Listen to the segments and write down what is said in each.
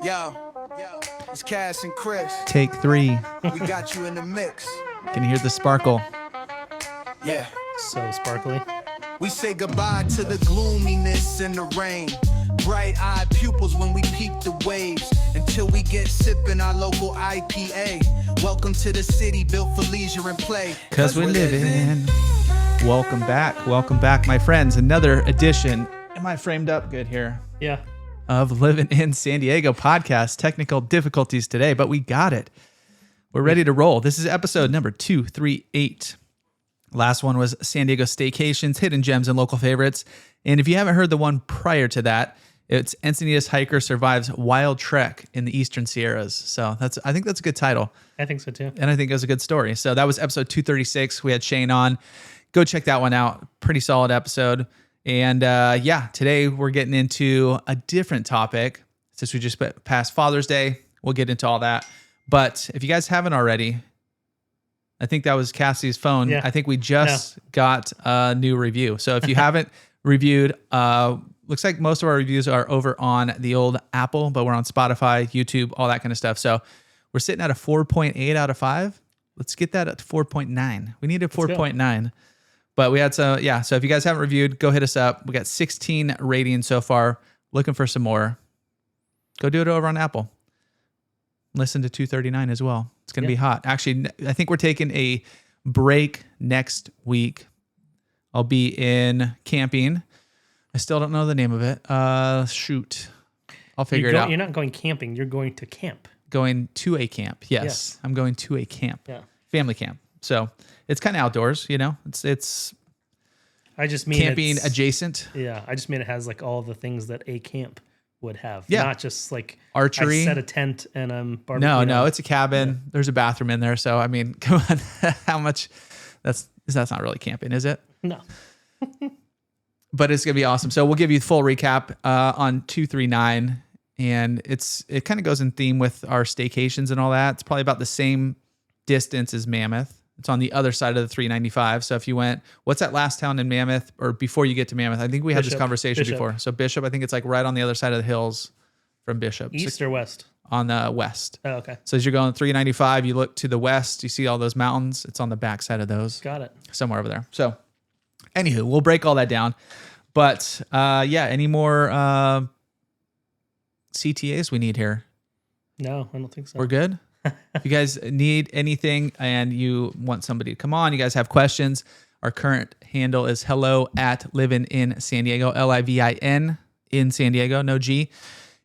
Yo, it's Cass and Chris. Take 3. We got you in the mix. Can you hear the sparkle? Yeah. So sparkly. We say goodbye to the gloominess and the rain. Bright-eyed pupils when we peep the waves. Until we get sipping our local IPA. Welcome to the city built for leisure and play. Cause we're living. Welcome back, my friends. Another edition. Am I framed up good here? Yeah. Of Livin in San Diego podcast. Technical difficulties today, but we got it. We're ready to roll. This is episode number 238. Last one was San Diego staycations, hidden gems, and local favorites. And if you haven't heard the one prior to that, it's Encinitas hiker survives wild trek in the Eastern Sierras. So I think that's a good title. I think so too. And I think it was a good story. So that was episode 236. We had Shane on. Go check that one out. Pretty solid episode. And today we're getting into a different topic. Since we just passed Father's Day, we'll get into all that. But if you guys haven't already, I think that was Cassie's phone. Yeah. I think we just got a new review. So if you haven't reviewed, looks like most of our reviews are over on the old Apple, but we're on Spotify, YouTube, all that kind of stuff. So we're sitting at a 4.8 out of 5. Let's get that at 4.9. We need a 4.9. But we had so if you guys haven't reviewed, go hit us up. We got 16 ratings so far. Looking for some more. Go do it over on Apple. Listen to 239 as well. It's going to be hot. Actually, I think we're taking a break next week. I'll be in camping. I still don't know the name of it. Shoot. I'll figure it out. You're not going camping. You're going to camp. Going to a camp. Yes. I'm going to a camp. Yeah. Family camp. So it's kind of outdoors, you know. It's I just mean camping adjacent. Yeah, I just mean it has like all the things that a camp would have. Yeah. Not just like archery. I set a tent and I'm barbecuing. No, it's a cabin. Yeah. There's a bathroom in there. So I mean, come on, how much? That's not really camping, is it? No. But it's gonna be awesome. So we'll give you the full recap on 239, and it kind of goes in theme with our staycations and all that. It's probably about the same distance as Mammoth. It's on the other side of the 395. So if you went, what's that last town in Mammoth or before you get to Mammoth? I think we had this conversation before. So Bishop, I think it's like right on the other side of the hills from Bishop. East or west? On the west. Oh, okay. So as you're going 395, you look to the west, you see all those mountains. It's on the back side of those. Got it. Somewhere over there. So anywho, we'll break all that down. But any more CTAs we need here? No, I don't think so. We're good? If you guys need anything and you want somebody to come on, you guys have questions, our current handle is hello@livin in San Diego, LIVIN in San Diego, no G.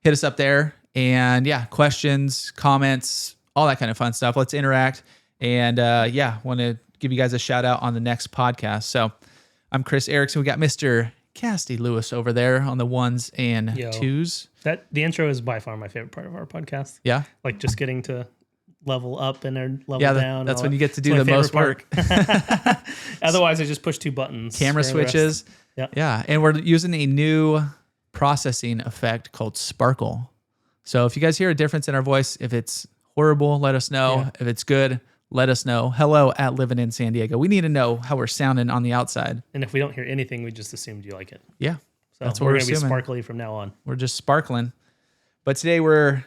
Hit us up there and questions, comments, all that kind of fun stuff. Let's interact. And want to give you guys a shout out on the next podcast. So I'm Chris Erickson. We got Mr. Cassidy Lewis over there on the ones and twos. The intro is by far my favorite part of our podcast. Yeah. Like just getting to level up and then level down. That's when you get to do the most work. Otherwise, I just push two buttons. Camera switches. Yeah. And we're using a new processing effect called Sparkle. So if you guys hear a difference in our voice, if it's horrible, let us know. Yeah. If it's good, let us know. hello@livin in San Diego. We need to know how we're sounding on the outside. And if we don't hear anything, we just assumed you like it. Yeah. So that's what we're going to be sparkly from now on. We're just sparkling. But today we're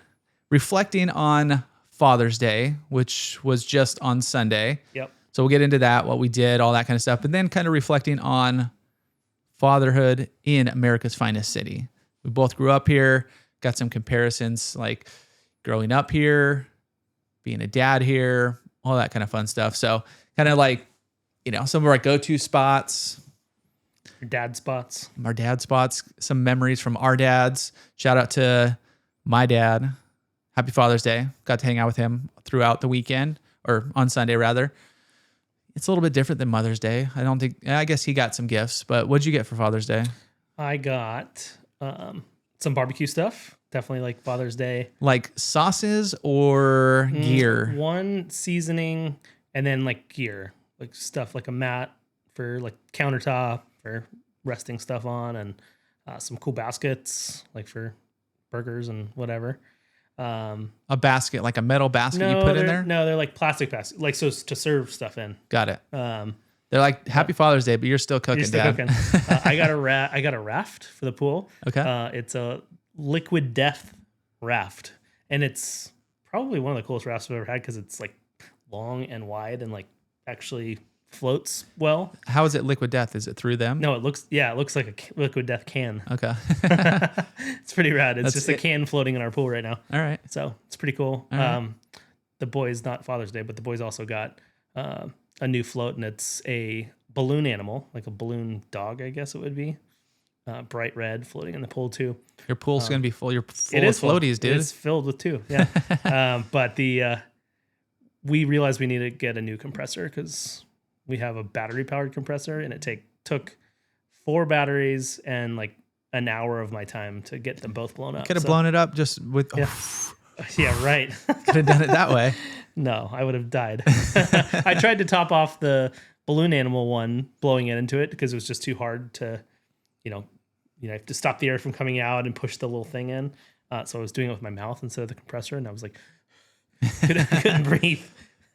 reflecting on Father's Day, which was just on Sunday. Yep. So we'll get into that, what we did, all that kind of stuff, but then kind of reflecting on fatherhood in America's finest city. We both grew up here, got some comparisons like growing up here, being a dad here, all that kind of fun stuff. So kind of like, some of our go-to spots. Your dad spots. Our dad spots, some memories from our dads. Shout out to my dad. Happy Father's Day. Got to hang out with him throughout the weekend, or on Sunday rather. It's a little bit different than Mother's Day. I guess he got some gifts, but what'd you get for Father's Day? I got some barbecue stuff. Definitely like Father's Day. Like sauces or gear? One seasoning and then like gear. Like stuff like a mat for like countertop for resting stuff on, and some cool baskets like for burgers and whatever. A basket, like a metal basket you put in there? No, they're like plastic baskets, like so to serve stuff in. Got it. They're like Happy Father's Day, but you're still cooking, Dad. Cooking. I got a raft for the pool. Okay. It's a liquid death raft. and it's probably one of the coolest rafts I've ever had because it's like long and wide and like actually floats well. How is it Liquid Death? Is it through them? No, it looks like a Liquid Death can. Okay. It's pretty rad. It's That's just a it. can floating in our pool right now. All right. So it's pretty cool. All right. The boys, not Father's Day, but the boys also got a new float, and it's a balloon animal, like a balloon dog, I guess it would be. Bright red, floating in the pool too. Your pool's going to be full. You're full It of is full. floaties, dude. It's filled with two. Yeah. But we realized we need to get a new compressor because we have a battery powered compressor, and it took 4 batteries and like an hour of my time to get them both blown up. Could have blown it up just with. Yeah. Yeah, right. Could have done it that way. No, I would have died. I tried to top off the balloon animal one, blowing it into it because it was just too hard to, you have to stop the air from coming out and push the little thing in. So I was doing it with my mouth instead of the compressor, and I was like, couldn't breathe.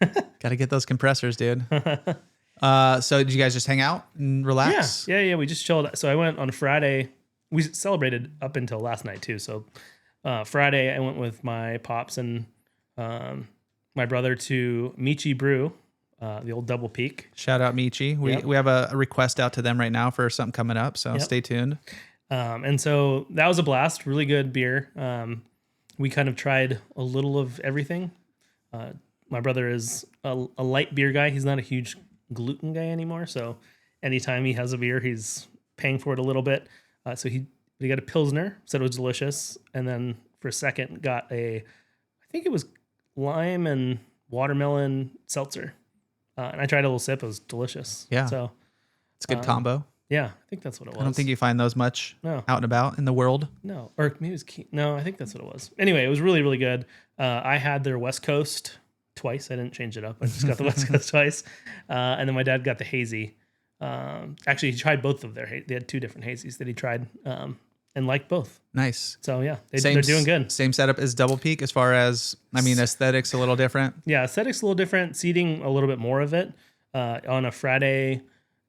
Got to get those compressors, dude. So did you guys just hang out and relax? Yeah. We just chilled. So I went on Friday. We celebrated up until last night too. So Friday I went with my pops and my brother to Michi Brew, the old Double Peak. Shout out Michi. We have a request out to them right now for something coming up. So stay tuned. And so that was a blast. Really good beer. We kind of tried a little of everything. My brother is a light beer guy. He's not a huge gluten guy anymore. So anytime he has a beer, he's paying for it a little bit. So he got a Pilsner, said it was delicious. And then for a second got I think it was lime and watermelon seltzer. And I tried a little sip. It was delicious. Yeah. So it's a good combo. yeah, I think that's what it was. I don't think you find those much No. out and about in the world. No, or maybe it was no, I think that's what it was. Anyway, it was really, really good. I had their West Coast twice. I didn't change it up. I just got the West Coast twice. And then my dad got the hazy. Actually, he tried both of they had 2 different hazies that he tried and liked both. Nice. So yeah, they're doing good. Same setup as Double Peak as far as, aesthetics a little different. Yeah, aesthetics a little different. Seating a little bit more of it. On a Friday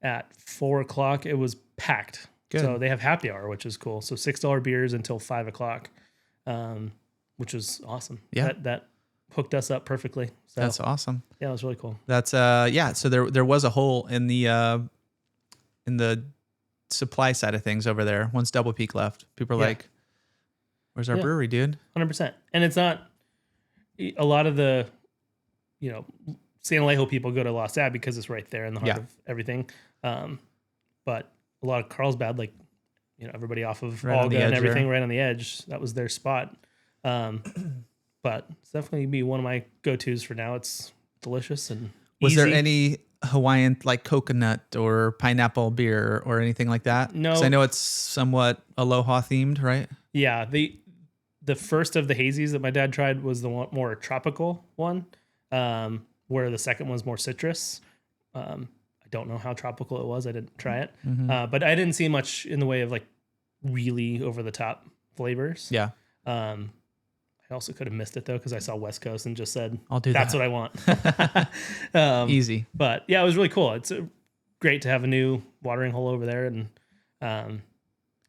at 4:00, it was packed. Good. So they have happy hour, which is cool. So $6 beers until 5:00, which was awesome. Yeah. That hooked us up perfectly. So That's awesome. yeah, it was really cool. That's So there was a hole in the supply side of things over there once Double Peak left. People are like, "Where's our brewery, dude?" 100%. And it's not a lot of the, San Alejo people go to Los Ab because it's right there in the heart of everything. But a lot of Carlsbad, like, everybody off of Right on the Olga and edge everything there. right on the edge. That was their spot. But it's definitely be one of my go-tos for now. It's delicious and Was easy. there any Hawaiian like coconut or pineapple beer or anything like that? No. 'Cause I know it's somewhat aloha themed, right? Yeah, the first of the hazies that my dad tried was the one, more tropical one, where the second one's more citrus. I don't know how tropical it was. I didn't try it, but I didn't see much in the way of like really over the top flavors. Yeah. I also could have missed it though because I saw West Coast and just said, I'll do "That's that." what I want." Easy. But yeah, it was really cool. It's great to have a new watering hole over there, and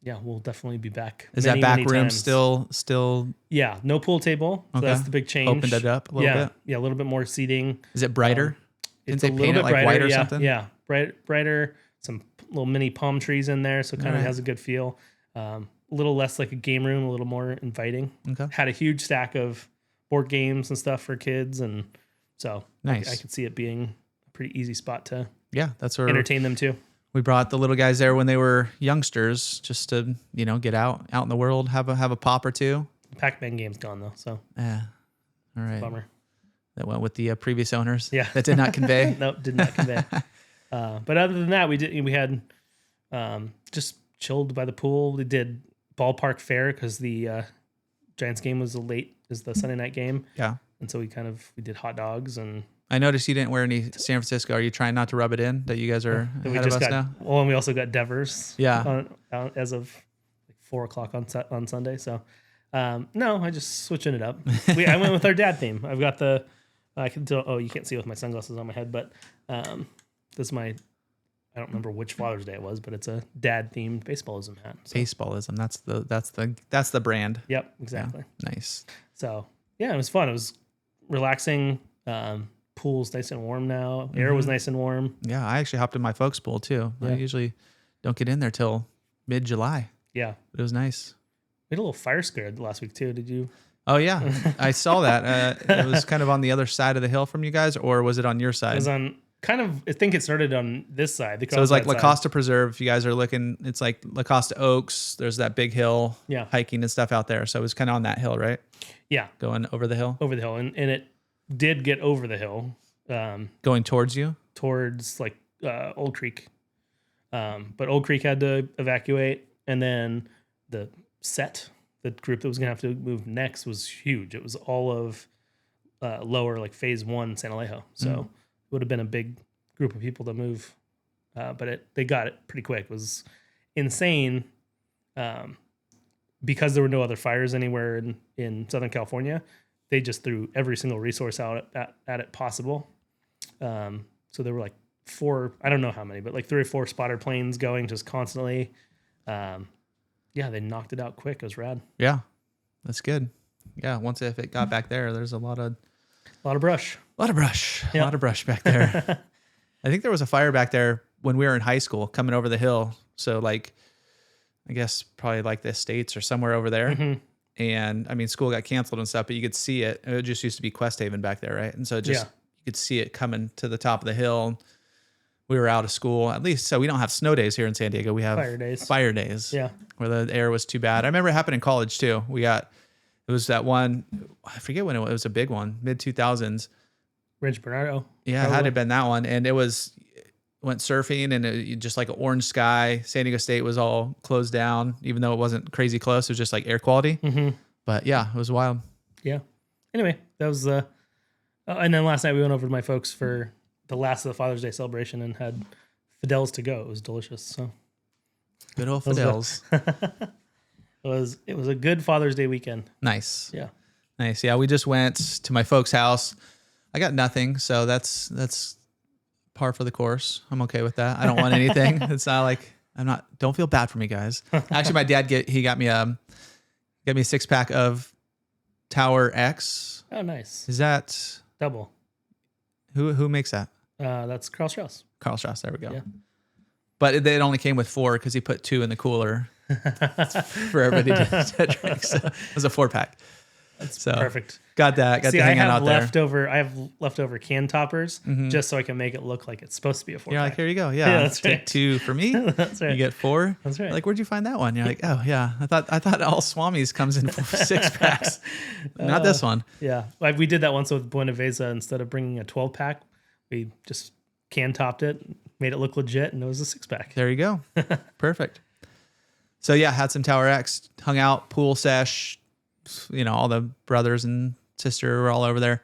yeah, we'll definitely be back. Is many, that back many room times. still Yeah, no pool table. So Okay. that's the big change. opened it up a little bit? Yeah, a little bit more seating. Is it brighter? Didn't It's they a paint little it bit like brighter. white or yeah, something? Yeah, brighter. Some little mini palm trees in there, so kind of Alright. has a good feel. A little less like a game room, a little more inviting. Okay. Had a huge stack of board games and stuff for kids, and so Nice. I could see it being a pretty easy spot to Yeah, that's where entertain them too. we brought the little guys there when they were youngsters, just to get out in the world, have a pop or two. Pac-Man game's gone though, so Yeah. All right. bummer. That went with the previous owners. Yeah. That did not convey. Nope, did not convey. But other than that, we had just chilled by the pool. We did ballpark fair because the Giants game was the Sunday night game, Yeah. and so we did hot dogs and I noticed you didn't wear any San Francisco. Are you trying not to rub it in that you guys are we ahead of just us got now? well, and we also got Devers. Yeah. As of like 4:00 on Sunday. So no, I just switching it up. I went with our dad theme. I've got I can tell. Oh, you can't see with my sunglasses on my head, but this is my. I don't remember which Father's Day it was, but it's a dad themed baseballism hat. So, Baseballism. That's the brand. yep, exactly. Nice. So Yeah, it was fun. It was relaxing. Pool's nice and warm now. Air was nice and warm. Yeah, I actually hopped in my folks' pool too. I usually don't get in there till mid-July. Yeah. It was nice. We had a little fire scare last week too. Did you? Oh yeah, I saw that. It was kind of on the other side of the hill from you guys, or was it on your side? It was on kind of. I think it started on this side. So it was like La Costa Preserve. If you guys are looking, it's like La Costa Oaks. There's that big hill, hiking and stuff out there. So it was kind of on that hill, right? Yeah, going over the hill. Over the hill, and it did get over the hill. Going towards you, towards like Old Creek, but Old Creek had to evacuate, and then the group that was gonna have to move next was huge. It was all of lower like phase 1 San Alejo, so it would have been a big group of people to move, but they got it pretty quick. It was insane, because there were no other fires anywhere in Southern California. They just threw every single resource out at it possible. So there were like 4, I don't know how many, but like 3 or 4 spotter planes going just constantly. Yeah, they knocked it out quick. It was rad. Yeah, that's good. Yeah, if it got back there, there's a lot of brush. A lot of brush back there. I think there was a fire back there when we were in high school coming over the hill. So like, I guess probably like the Estates or somewhere over there. Mm-hmm. And I mean, school got canceled and stuff, but you could see it. It just used to be Quest Haven back there, right? And so you could see it coming to the top of the hill. We were out of school, at least. So we don't have snow days here in San Diego. We have fire days. Yeah. Where the air was too bad. I remember it happened in college too. It was that one, I forget when it was a big one, mid 2000s. Ridge Bernardo. Yeah, probably. it had to have been that one. And went surfing and it just like an orange sky. San Diego State was all closed down, even though it wasn't crazy close. It was just like air quality. Mm-hmm. But yeah, it was wild. Yeah. Anyway, that was and then last night we went over to my folks for the last of the Father's Day celebration and had Fidel's to go. It was delicious. So good old Fidel's. It was a good Father's Day weekend. Nice. Yeah. Nice. Yeah, we just went to my folks' house. I got nothing, so that's par for the course. I'm okay with that. I don't want anything. It's not like don't feel bad for me, guys. Actually, my dad got me a 6-pack of Tower X. Oh, nice. Is that double? Who makes that? That's Carl Strauss. Carl Strauss. There we go. Yeah. But it only came with 4 because he put 2 in the cooler for everybody to drink. So it was a 4-pack. That's perfect. Got that. Got to hang out there. I have leftover can toppers just so I can make it look like it's supposed to be a 4-pack. You're like, here you go. Yeah, that's take right. 2 for me. That's right. You get 4. That's right. Like, where'd you find that one? You're like, oh yeah, I thought all Swami's comes in 6-packs. Not this one. Yeah, we did that once with Buena Vesa. Instead of bringing a 12-pack, we just can topped it, made it look legit, and it was a 6-pack. There you go. Perfect. So yeah, had some Tower X, hung out, pool sesh. All the brothers and sister were all over there.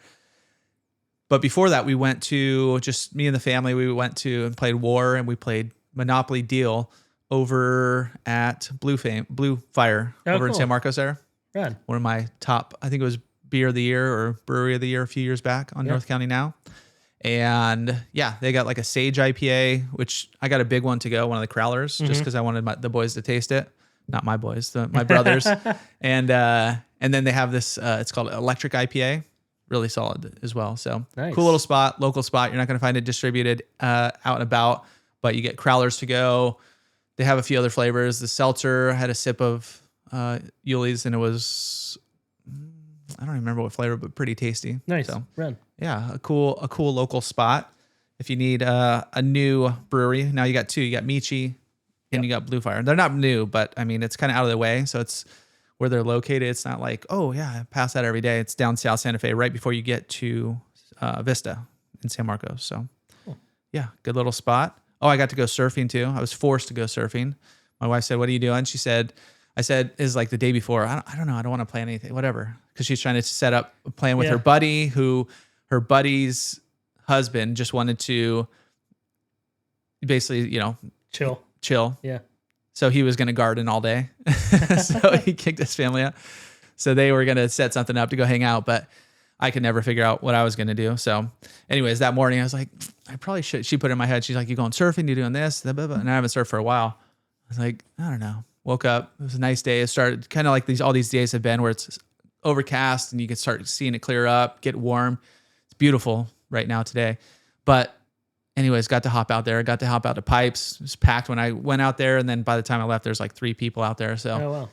But before that, we went to, just me and the family, we went to and played War, and we played Monopoly Deal over at Blue Fire over in San Marcos there. Rad. One of my top, I think it was Beer of the Year or Brewery of the Year a few years back on North County Now. And yeah, they got like a Sage IPA, which I got a big one to go, one of the Crowlers, just because I wanted the boys to taste it. Not my boys, my brothers. And then they have this, it's called Electric IPA, really solid as well. So nice. Cool little spot, local spot. You're not going to find it distributed out and about, but you get Crowlers to go. They have a few other flavors. The seltzer had a sip of Yuli's, and it was, I don't remember what flavor, but pretty tasty. Nice. So Red. yeah, a cool local spot. If you need a new brewery, now you got 2. You got Michi and you got Blue Fire. They're not new, but I mean, it's kind of out of the way. So it's where they're located. It's not like, oh yeah, I pass that every day. It's down South Santa Fe, right before you get to Vista in San Marcos. So yeah, good little spot. Oh, I got to go surfing too. I was forced to go surfing. My wife said, what are you doing? I said, is like the day before. I don't know. I don't want to plan anything, whatever. Because she's trying to set up a plan with her buddy, who her buddy's husband just wanted to basically, chill. Yeah. So he was going to garden all day. So he kicked his family out. So they were going to set something up to go hang out, but I could never figure out what I was going to do. So anyways, that morning I was like, I probably should. She put it in my head. She's like, you going surfing? You doing this? And I haven't surfed for a while. I was like, I don't know. Woke up. It was a nice day. It started kind of like all these days have been where it's overcast and you can start seeing it clear up, get warm. It's beautiful right now today. But anyways, got to hop out there, got to hop out to Pipes. It was packed when I went out there. And then by the time I left, there's like 3 people out there. So Oh, wow.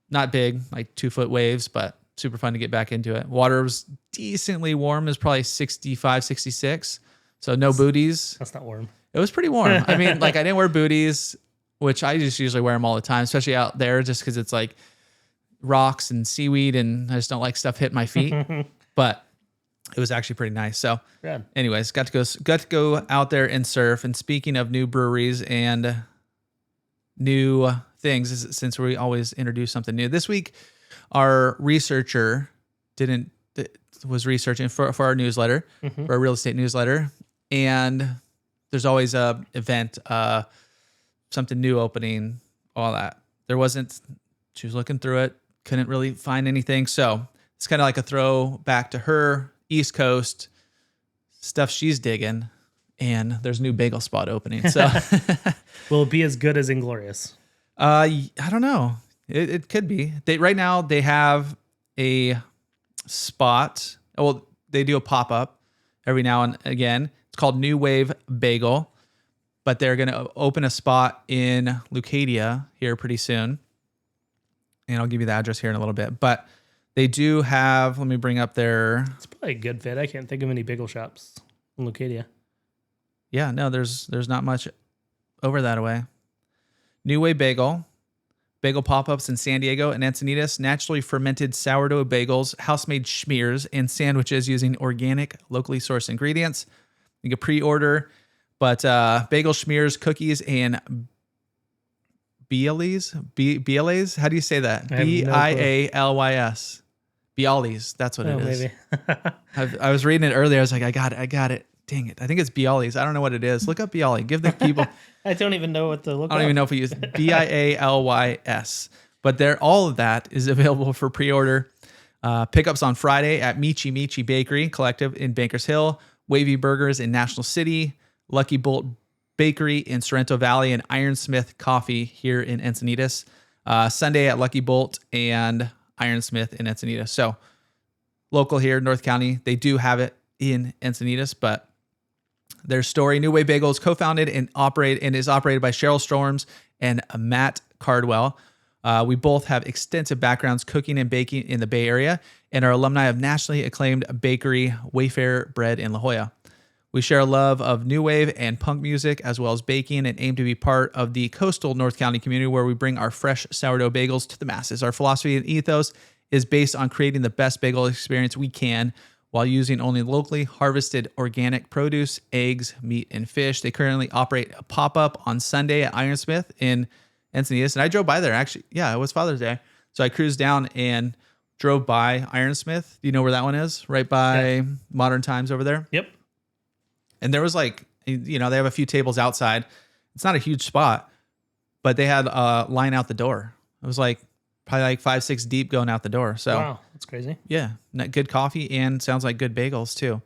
not big, like 2-foot waves, but super fun to get back into it. Water was decently warm. It was probably 65, 66. So no booties. That's not warm. It was pretty warm. I mean, like I didn't wear booties, which I just usually wear them all the time, especially out there just because it's like rocks and seaweed and I just don't like stuff hitting my feet. But it was actually pretty nice. So Rad. anyways, got to go out there and surf. And speaking of new breweries and new things, since we always introduce something new, this week our researcher was researching for our newsletter, for our real estate newsletter, and there's always a event, something new opening, all that. There wasn't. She was looking through it, couldn't really find anything. So it's kind of like a throwback to her East Coast stuff she's digging, and there's a new bagel spot opening. So Will it be as good as Inglorious? I don't know. It could be. Right now they have a spot. Well, they do a pop-up every now and again. It's called New Wave Bagel, but they're going to open a spot in Leucadia here pretty soon. And I'll give you the address here in a little bit. But they do have, let me bring up their... It's probably a good fit. I can't think of any bagel shops in Leucadia. Yeah, no, there's not much over that way. New Way Bagel. Bagel pop-ups in San Diego and Encinitas. Naturally fermented sourdough bagels, house-made schmears, and sandwiches using organic, locally sourced ingredients. You can pre-order, but bagel schmears, cookies, and Bialys? How do you say that? Bialys. Bialys. That's what it is. Maybe. I was reading it earlier. I was like, I got it. Dang it. I think it's Bialys. I don't know what it is. Look up Bialy. Give the people... I don't even know what to look I don't even know if we use Bialys. But all of that is available for pre-order. Pickups on Friday at Michi Michi Bakery Collective in Bankers Hill, Wavy Burgers in National City, Lucky Bolt Bakery in Sorrento Valley, and Ironsmith Coffee here in Encinitas. Sunday at Lucky Bolt and Ironsmith in Encinitas. So local here, North County. They do have it in Encinitas, but their story, New Way Bagel, is co-founded and is operated by Cheryl Storms and Matt Cardwell. We both have extensive backgrounds cooking and baking in the Bay Area and are alumni of nationally acclaimed bakery Wayfair Bread in La Jolla. We share a love of new wave and punk music as well as baking and aim to be part of the coastal North County community where we bring our fresh sourdough bagels to the masses. Our philosophy and ethos is based on creating the best bagel experience we can while using only locally harvested organic produce, eggs, meat, and fish. They currently operate a pop-up on Sunday at Ironsmith in Encinitas. And I drove by there, actually. Yeah, it was Father's Day. So I cruised down and drove by Ironsmith. Do you know where that one is? Right by Modern Times over there? Yep. And there was they have a few tables outside. It's not a huge spot, but they had a line out the door. It was probably 5-6 deep going out the door. So wow, that's crazy. Yeah, good coffee and sounds like good bagels too.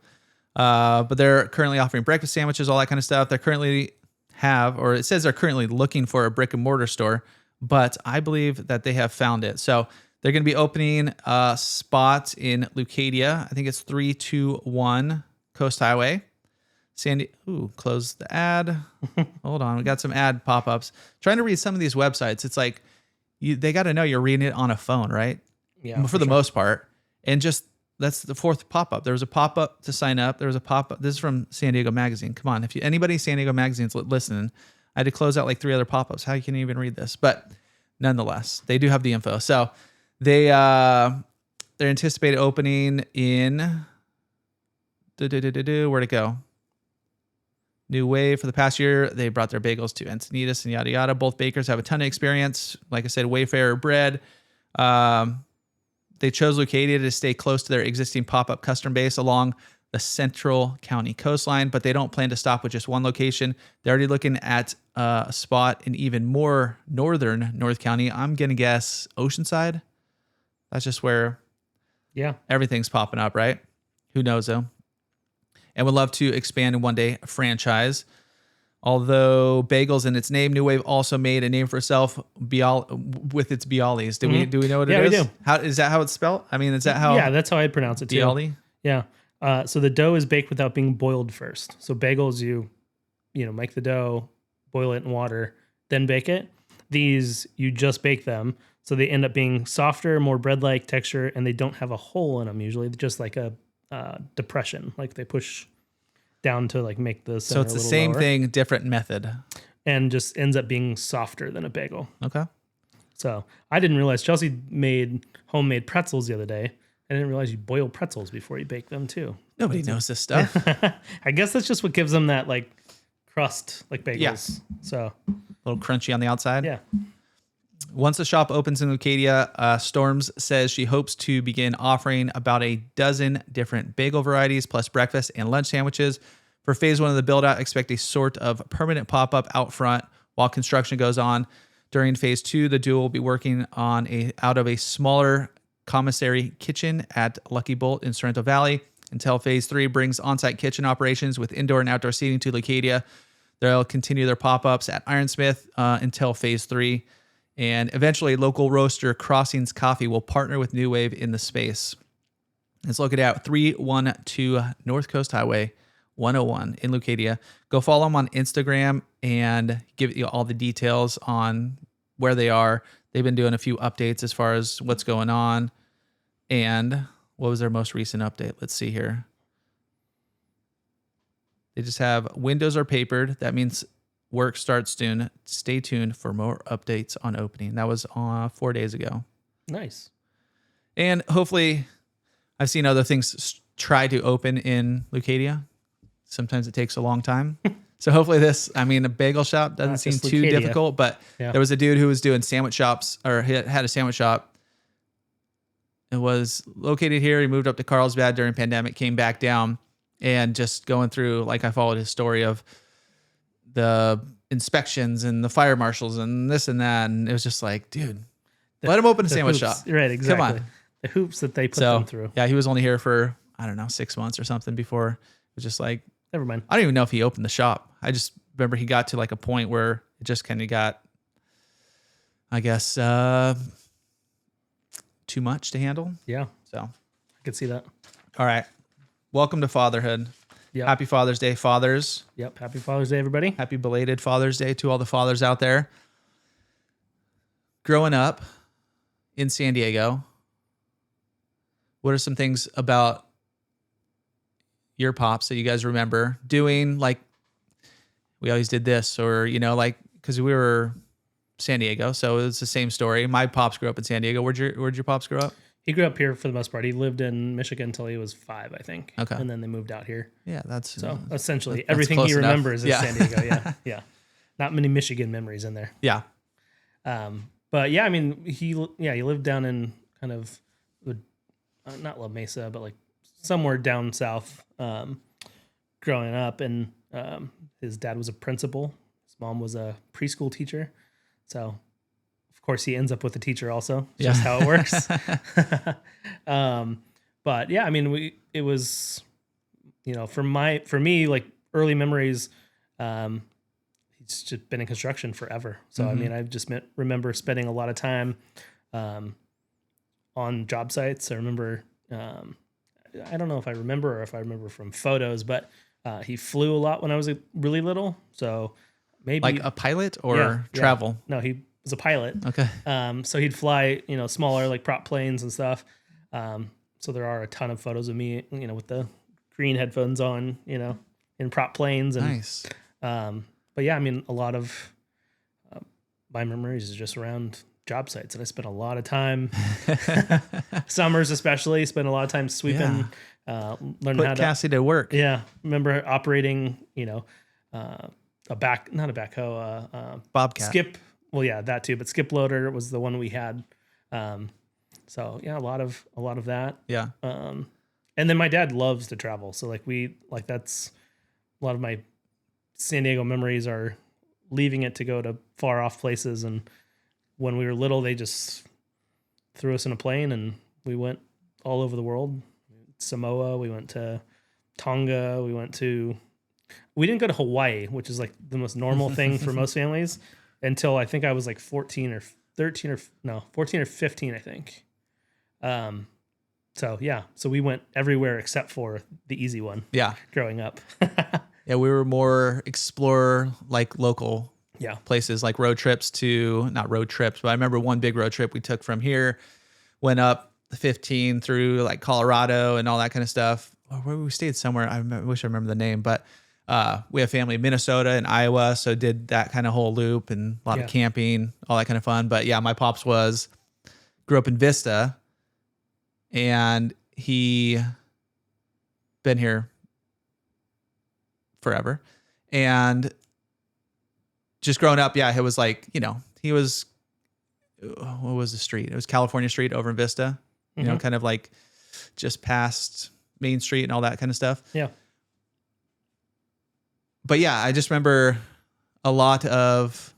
But they're currently offering breakfast sandwiches, all that kind of stuff. They're currently it says they're currently looking for a brick and mortar store, but I believe that they have found it. So they're going to be opening a spot in Leucadia. I think it's 321 Coast Highway. Close the ad. Hold on, we got some ad pop-ups. Trying to read some of these websites. It's like they got to know you're reading it on a phone, right? Yeah, for the most part. And that's the fourth pop-up. There was a pop-up to sign up. There was a pop-up. This is from San Diego Magazine. Come on. If anybody San Diego Magazine's listening, I had to close out 3 other pop-ups. How can you even read this? But nonetheless, they do have the info. So they're anticipated opening in where'd it go? New Wave. For the past year, they brought their bagels to Encinitas and yada yada. Both bakers have a ton of experience. Like I said, Wayfair Bread. They chose Leucadia to stay close to their existing pop-up customer base along the Central County coastline, but they don't plan to stop with just one location. They're already looking at a spot in even more northern North County. I'm going to guess Oceanside. That's just where everything's popping up, right? Who knows, though? And would love to expand in one day franchise. Although bagels in its name, New Wave also made a name for itself with its bialys. Do we know what it is? Yeah, we do. How is that how it's spelled? I mean, is that how? Yeah, that's how I'd pronounce it too. bialy? Yeah. So the dough is baked without being boiled first. So bagels, you make the dough, boil it in water, then bake it. These, you just bake them. So they end up being softer, more bread-like texture, and they don't have a hole in them usually. They're just like a depression, like they push down to like make the center So it's the a little same lower, thing, different method. and just ends up being softer than a bagel. Okay. So I didn't realize Chelsea made homemade pretzels the other day. I didn't realize you boil pretzels before you bake them too. Nobody knows this stuff. I guess that's just what gives them that like crust, like bagels. Yeah. So A little crunchy on the outside. yeah. Once the shop opens in Lucadia, Storms says she hopes to begin offering about a dozen different bagel varieties plus breakfast and lunch sandwiches. For phase 1 of the build out, expect a sort of permanent pop-up out front while construction goes on. During phase 2, the duo will be working on out of a smaller commissary kitchen at Lucky Bolt in Sorrento Valley. Until phase 3 brings on-site kitchen operations with indoor and outdoor seating to Lucadia. They'll continue their pop-ups at Ironsmith until phase 3. And eventually, local roaster Crossings Coffee will partner with New Wave in the space. Let's look at 312 North Coast Highway 101 in Lucadia. Go follow them on Instagram and give you all the details on where they are. They've been doing a few updates as far as what's going on. And what was their most recent update? Let's see here. They just have windows are papered. That means work starts soon. Stay tuned for more updates on opening. That was 4 days ago. Nice. And hopefully, I've seen other things try to open in Lucadia. Sometimes it takes a long time. So hopefully a bagel shop doesn't seem too Lucadia. difficult, but Yeah. there was a dude who was doing sandwich shops, or had a sandwich shop. It was located here. He moved up to Carlsbad during pandemic, came back down, and just going through, like I followed his story of the inspections and the fire marshals and this and that. And it was just like, dude, let him open a sandwich hoops. shop. Right, exactly. Come on. The hoops that they put them through. Yeah, he was only here for, 6 months or something before. It was just like, Never mind. I don't even know if he opened the shop. I just remember he got to like a point where it just kind of got, I guess, too much to handle. Yeah, So, I could see that. all right. Welcome to fatherhood. Yep. Happy Father's Day, fathers. Yep. Happy Father's Day, everybody. Happy belated Father's Day to all the fathers out there. Growing up in San Diego, what are some things about your pops that you guys remember doing? Like, we always did this, or, because we were San Diego, so it's the same story. My pops grew up in San Diego. Where'd your pops grow up? He grew up here for the most part. He lived in Michigan until he was 5, I think. Okay. And then they moved out here. Yeah, that's So essentially, that's everything close he enough. remembers is Yeah. San Diego. Yeah. Yeah. Not many Michigan memories in there. yeah. But yeah, I mean, he lived down in kind of not La Mesa, but like somewhere down south growing up. And his dad was a principal. His mom was a preschool teacher. So, of course, he ends up with a teacher also. It's just how it works. But yeah, I mean, it was, for me, like early memories, he's just been in construction forever. So, I mean, I've just remember spending a lot of time on job sites. I remember, I don't know if I remember or if I remember from photos, but he flew a lot when I was really little. So maybe Like a pilot or travel? No, he was a pilot. Okay. So he'd fly, smaller like prop planes and stuff. So there are a ton of photos of me, with the green headphones on, in prop planes. And, Nice. but yeah, I mean, a lot of my memories is just around job sites, and I spent a lot of time, summers especially, spent a lot of time sweeping, learning Put how Cassie to work. Yeah, remember operating, not a backhoe, Bobcat. skip. Well, yeah, that too, but skip loader was the one we had. So yeah, a lot of that. Yeah. And then my dad loves to travel, so that's a lot of my San Diego memories are leaving it to go to far off places. And when we were little, they just threw us in a plane and we went all over the world. Samoa, we went to Tonga, we went to We didn't go to Hawaii, which is like the most normal thing for most families, until I think I was like 14 or 13 or no, 14 or 15, I think. So yeah, so we went everywhere except for the easy one. Yeah. Growing up. Yeah, we were more explore like local places, like road trips to, not road trips, but I remember one big road trip we took from here, went up the 15 through like Colorado and all that kind of stuff. Where we stayed somewhere, wish I remember the name, but we have family in Minnesota and Iowa, so did that kind of whole loop and a lot of camping, all that kind of fun. But yeah, my pops grew up in Vista, and he been here forever. And just growing up, it was like, he was, what was the street? It was California Street over in Vista, you know, kind of like just past Main Street and all that kind of stuff. Yeah. But yeah, I just remember a lot of,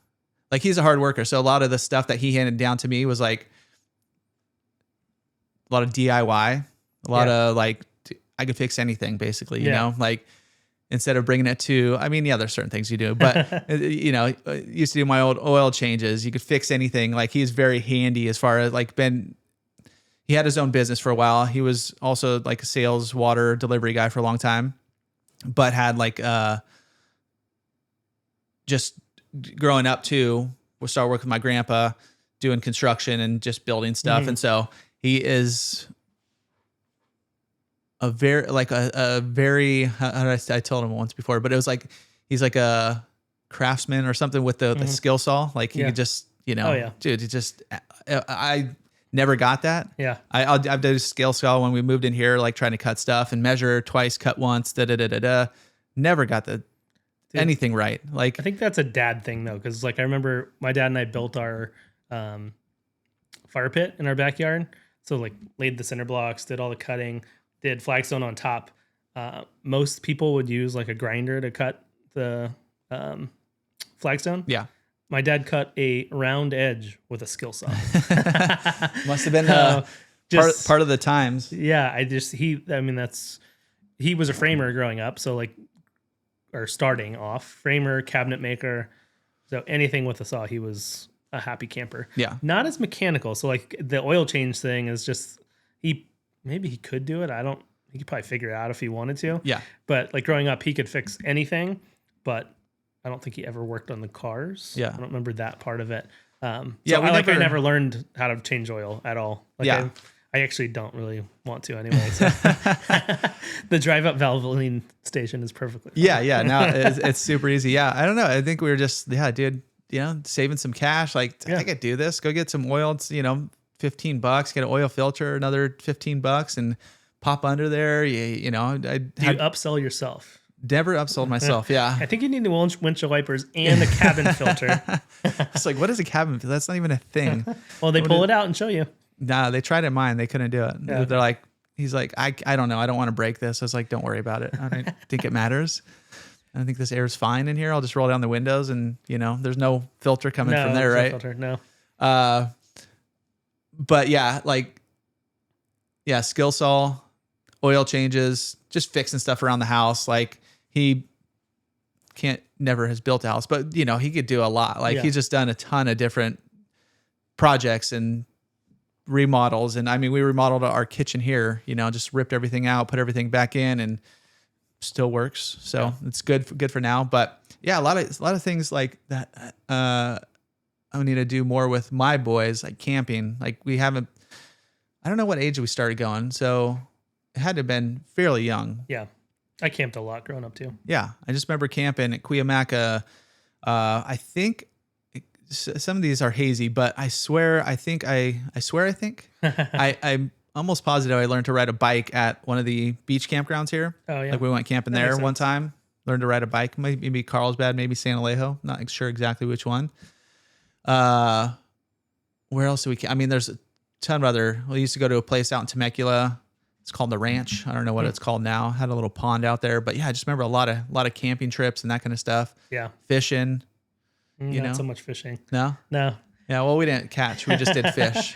like, he's a hard worker. So a lot of the stuff that he handed down to me was like a lot of DIY, a lot of like, I could fix anything basically, you know, like instead of bringing it to, I mean, there's certain things you do, but used to do my old oil changes. You could fix anything. Like he's very handy as far as like he had his own business for a while. He was also like a sales water delivery guy for a long time, but had like, just growing up too, we started working with my grandpa doing construction and just building stuff. And so he is a very, I told him once before, but it was like, he's like a craftsman or something with the skill saw. Like he could just, dude, it just, I never got that. Yeah. I've done a skill saw when we moved in here, like trying to cut stuff and measure twice, cut once, never got anything right. Like I think that's a dad thing though, because like I remember my dad and I built our fire pit in our backyard. So like laid the cinder blocks, did all the cutting, did flagstone on top. Most people would use like a grinder to cut the flagstone. Yeah. My dad cut a round edge with a skill saw. Must have been part of the times. Yeah, he was a framer growing up, so like, or starting off, framer, cabinet maker. So anything with a saw, he was a happy camper. Yeah. Not as mechanical. So like the oil change thing is just, maybe he could do it. He could probably figure it out if he wanted to. Yeah. But like growing up, he could fix anything, but I don't think he ever worked on the cars. Yeah. I don't remember that part of it. I never learned how to change oil at all. Like I actually don't really want to anyway. So. The drive up Valvoline station is perfectly fine. Yeah. Now it's super easy. Yeah. I don't know. I think we were just, dude, saving some cash. Like I could do this. Go get some oil. It's, $15, get an oil filter, another $15 and pop under there. Do you upsell yourself? Never upsold myself. Yeah. I think you need new windshield wipers and a cabin filter. It's like, what is a cabin filter? That's not even a thing. Well, they pull it out and show you. Nah, they tried it in mine. They couldn't do it. Yeah. They're like, he's like, I don't know. I don't want to break this. I was like, don't worry about it. I don't think it matters. I think this air is fine in here. I'll just roll down the windows and, there's no filter coming from there, right? No filter, no. But yeah, skill saw, oil changes, just fixing stuff around the house. Like he never has built a house, but he could do a lot. Like he's just done a ton of different projects and remodels. And I mean, we remodeled our kitchen here, just ripped everything out, put everything back in, and still works. So it's good for now. But yeah, a lot of things like that. I need to do more with my boys, like camping. Like I don't know what age we started going. So it had to have been fairly young. Yeah. I camped a lot growing up too. Yeah. I just remember camping at Cuyamaca. I think some of these are hazy, but I'm almost positive I learned to ride a bike at one of the beach campgrounds here. Oh yeah. Like we went camping there one time, learned to ride a bike, maybe Carlsbad, maybe San Alejo. Not sure exactly which one. Where else do we, there's a ton of other, we used to go to a place out in Temecula. It's called the Ranch. I don't know what it's called now. Had a little pond out there, but yeah, I just remember a lot of camping trips and that kind of stuff. Yeah. Fishing. Not so much fishing. No? No. Yeah, well, we didn't catch. We just did fish.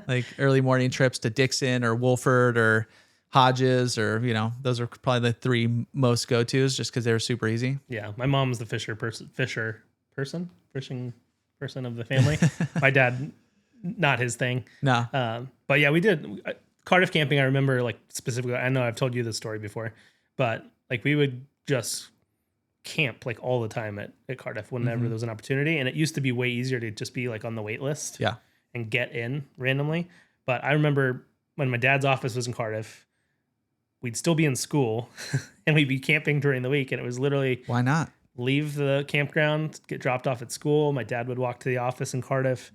Like early morning trips to Dixon or Wolford or Hodges, or those are probably the three most go-tos, just because they're super easy. Yeah, my mom's the fishing person of the family. My dad, not his thing. No. But yeah, we did Cardiff camping. I remember like specifically. I know I've told you this story before, but like we would just camp like all the time at Cardiff whenever there was an opportunity, and it used to be way easier to just be like on the wait list. Yeah. And get in randomly. But I remember when my dad's office was in Cardiff, we'd still be in school and we'd be camping during the week. And it was literally Why not? leave the campground, get dropped off at school. My dad would walk to the office in Cardiff.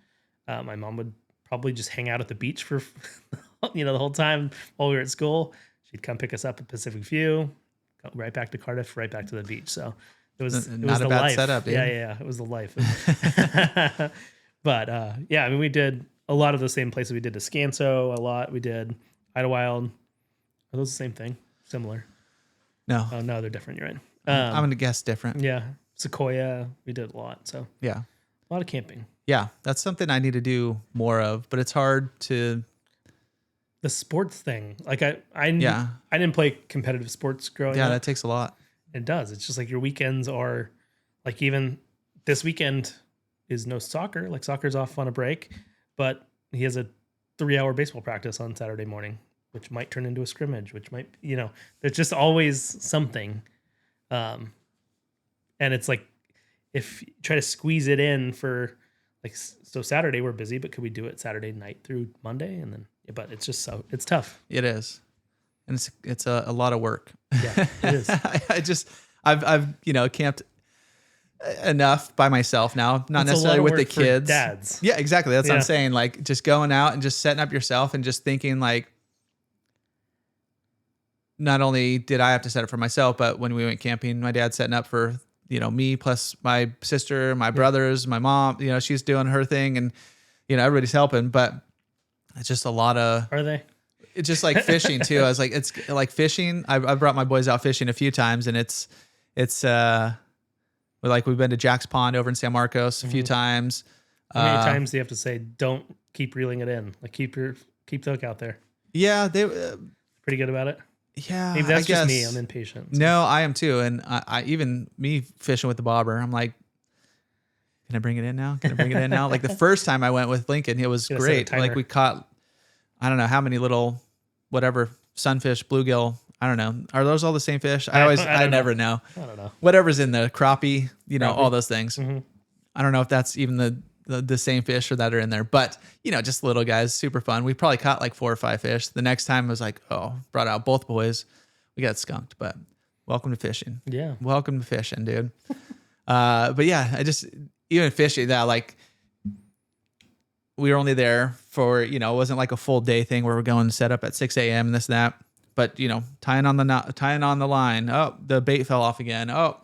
My mom would probably just hang out at the beach for, the whole time while we were at school. She'd come pick us up at Pacific View, go right back to Cardiff, right back to the beach. So it was Not the a bad life. setup, dude. Yeah. It was the life. But I mean, we did a lot of the same places. We did Descanso a lot. We did Idlewild. Are those the same thing? Similar? No. Oh, no, they're different. You're right. I'm going to guess different. Yeah. Sequoia. We did a lot. So Yeah. a lot of camping. Yeah. That's something I need to do more of, but it's hard to. The sports thing. Like I Yeah. didn't play competitive sports growing Yeah, up. that takes a lot. It does. It's just like your weekends are like, even this weekend is no soccer. Like soccer's off on a break, but he has a 3-hour baseball practice on Saturday morning, which might turn into a scrimmage, which might, there's just always something. And it's like, if you try to squeeze it in for like, so Saturday we're busy, but could we do it Saturday night through Monday? And then, but it's just it's tough. It is. And it's a lot of work. Yeah, it is. I've camped enough by myself now, not It's a necessarily lot of with the work for kids. dads. Yeah, exactly. That's what Yeah. I'm saying. Like just going out and just setting up yourself and just thinking like, not only did I have to set it for myself, but when we went camping, my dad's setting up for, me plus my sister, my brothers, my mom, she's doing her thing and, everybody's helping, but it's just a lot of, Are they? it's just like fishing too. I was like, it's like fishing. I've brought my boys out fishing a few times and it's we've been to Jack's Pond over in San Marcos a few times. How many times do you have to say, don't keep reeling it in? Like keep the hook out there. Yeah. Pretty good about it. Yeah. Maybe that's I guess. just me. I'm impatient. So. No, I am too. And I even me fishing with the bobber, I'm like, can I bring it in now? Can I bring it in now? Like the first time I went with Lincoln, it was Gotta set a great. timer. Like we caught, I don't know how many little, whatever, sunfish, bluegill. I don't know. Are those all the same fish? I don't never know. I don't know. Whatever's in the crappie, Crappie. all those things. Mm-hmm. I don't know if that's even the same fish or that are in there, but just little guys, super fun. We probably caught like 4 or 5 fish. The next time I was like, brought out both boys. We got skunked, but welcome to fishing. Yeah. Welcome to fishing, dude. But yeah, even fishing that, like we were only there for, it wasn't like a full day thing where we're going to set up at 6 a.m. and this and that, but tying on the line. Oh, the bait fell off again. Oh,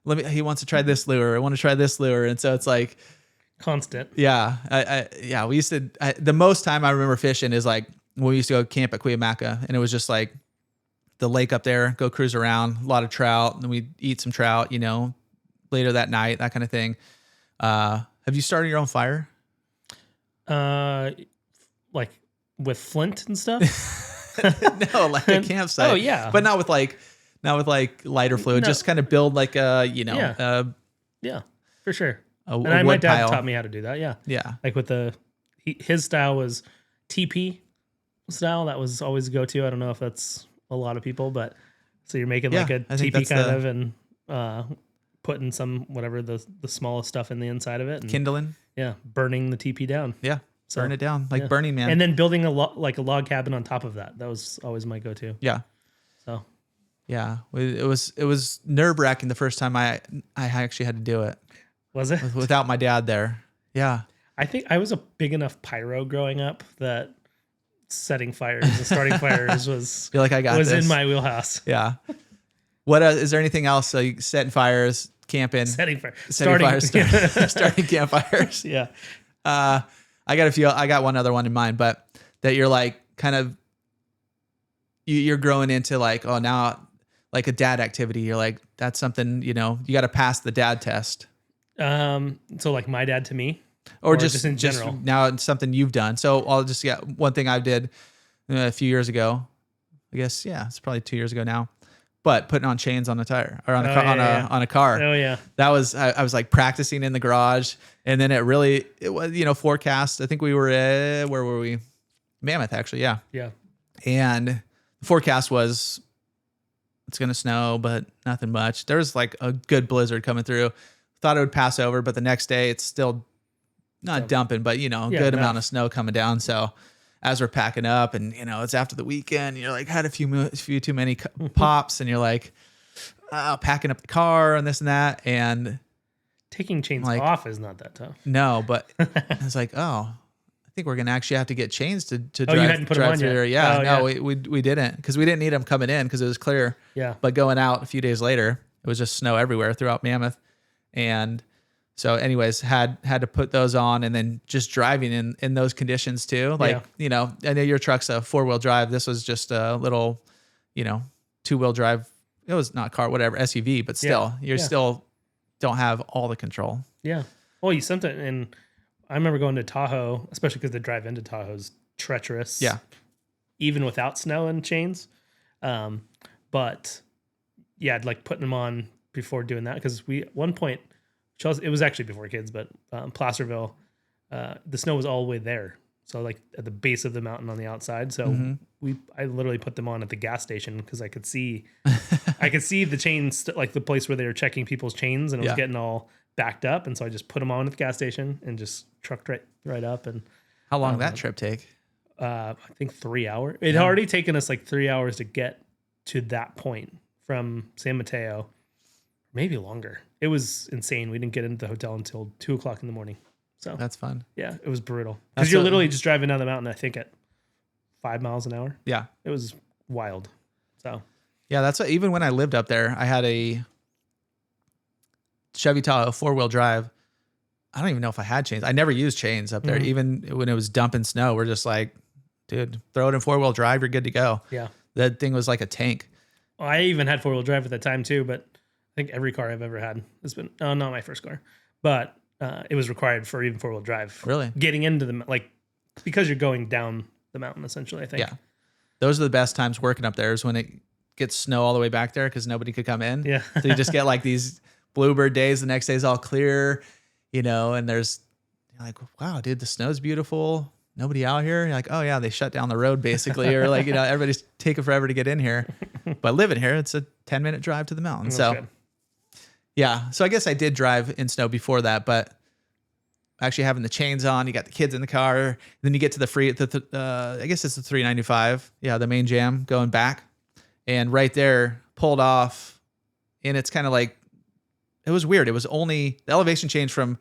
he wants to try this lure. I want to try this lure. And so it's like Constant. yeah, we used to, the most time I remember fishing is like when we used to go camp at Cuyamaca and it was just like the lake up there, go cruise around, a lot of trout, and then we'd eat some trout, later that night, that kind of thing. Have you started your own fire? Like with flint and stuff. No, like a campsite. Oh yeah, but not with like lighter fluid. No. Just kind of build like a yeah, for sure. a And wood my dad pile. taught me how to do that. Yeah, Yeah, like with his style was TP style. That was always a go-to. I don't know if that's a lot of people, but so you're making like a I think TP that's kind of and putting some whatever the smallest stuff in the inside of it, and kindling. yeah, burning the TP down. Yeah, So, burn it down like yeah. Burning Man. And then building a log cabin on top of that. That was always my go-to. yeah. So Yeah, it was nerve-wracking the first time I actually had to do it was it? without my dad there. Yeah, I think I was a big enough pyro growing up that setting fires and starting fires was feel like I got this. in my wheelhouse. Yeah. What is there anything else? So you setting fires, camping, Setting fire, setting fires, starting campfires. Yeah, I got a few. I got one other one in mind, but that you're like kind of you're growing into like, oh, now like a dad activity. You're like, that's something, you got to pass the dad test. So like my dad to me, Or just in general. now it's something you've done. So I'll just get one thing I did a few years ago, I guess, yeah, it's probably 2 years ago now. But putting on chains on a tire or on a Oh, car, yeah. on a car. Oh yeah. That was, I was like practicing in the garage, and then it was, forecast. I think we were where were we? Mammoth, actually. Yeah. Yeah. And the forecast was it's going to snow, but nothing much. There was like a good blizzard coming through. Thought it would pass over, but the next day it's still not dumping, but good amount of snow coming down. So as we're packing up, and it's after the weekend, you're like had a few too many pops, and you're like packing up the car and this and that, and taking chains off is not that tough. No, but I was like, oh, I think we're gonna actually have to get chains to drive. You hadn't put them on through. yet? Yeah, Oh, no, yeah. we didn't, because we didn't need them coming in because it was clear. Yeah. But going out a few days later, it was just snow everywhere throughout Mammoth, and so anyways, had to put those on, and then just driving in those conditions too. Like I know your truck's a 4-wheel drive. This was just a little 2-wheel drive. It was not car, whatever, SUV, but still, you're still don't have all the control. Yeah. Well, you something, and I remember going to Tahoe, especially because the drive into Tahoe is treacherous. Yeah. Even without snow and chains. But yeah, I'd like putting them on before doing that, because at one point, Chelsea, it was actually before kids, but Placerville, the snow was all the way there. So like at the base of the mountain on the outside. So I literally put them on at the gas station because I could see the chains, like the place where they were checking people's chains, and it was getting all backed up. And so I just put them on at the gas station and just trucked right up. And how long did that trip take? I think 3 hours. It had already taken us like 3 hours to get to that point from San Mateo, maybe longer. It was insane. We didn't get into the hotel until 2:00 in the morning. So that's fun. Yeah, it was brutal, because you're literally just driving down the mountain, I think at 5 miles an hour. Yeah. It was wild. So yeah, that's even when I lived up there, I had a Chevy Tahoe 4-wheel drive. I don't even know if I had chains. I never used chains up there. Even when it was dumping snow, we're just like, dude, throw it in 4-wheel drive. You're good to go. Yeah. That thing was like a tank. Well, I even had 4-wheel drive at that time too, but I think every car I've ever had has been, not my first car, but it was required for even 4-wheel drive. Really? Getting into because you're going down the mountain, essentially, I think. Yeah. Those are the best times working up there, is when it gets snow all the way back there because nobody could come in. Yeah. So you just get like these bluebird days. The next day's all clear, and you're like, wow, dude, the snow's beautiful. Nobody out here. You're like, oh yeah, they shut down the road basically, or like, everybody's taking forever to get in here. But living here, it's a 10-minute drive to the mountain. That's so good. Yeah. So I guess I did drive in snow before that, but actually having the chains on, you got the kids in the car, then you get to the I guess it's the 395. Yeah. The main jam going back, and right there pulled off, and it's kind of like, it was weird. It was only the elevation change from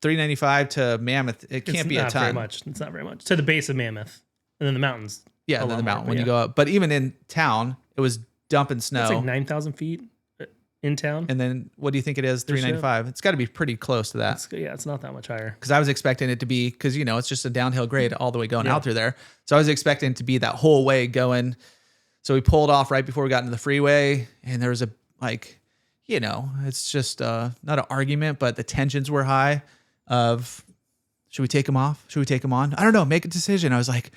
395 to Mammoth. It can't be a ton. Very much. It's not very much to the base of Mammoth, and then the mountains. Yeah. Then the mountain when you go up, but even in town, it was dumping snow. It's like 9,000 feet in town. And then what do you think it is? 395. It's got to be pretty close to that. It's not that much higher. Because I was expecting it to be, because it's just a downhill grade all the way going out through there. So I was expecting it to be that whole way going. So we pulled off right before we got into the freeway, and there was it's just not an argument, but the tensions were high of, should we take them off? Should we take them on? I don't know. Make a decision. I was like,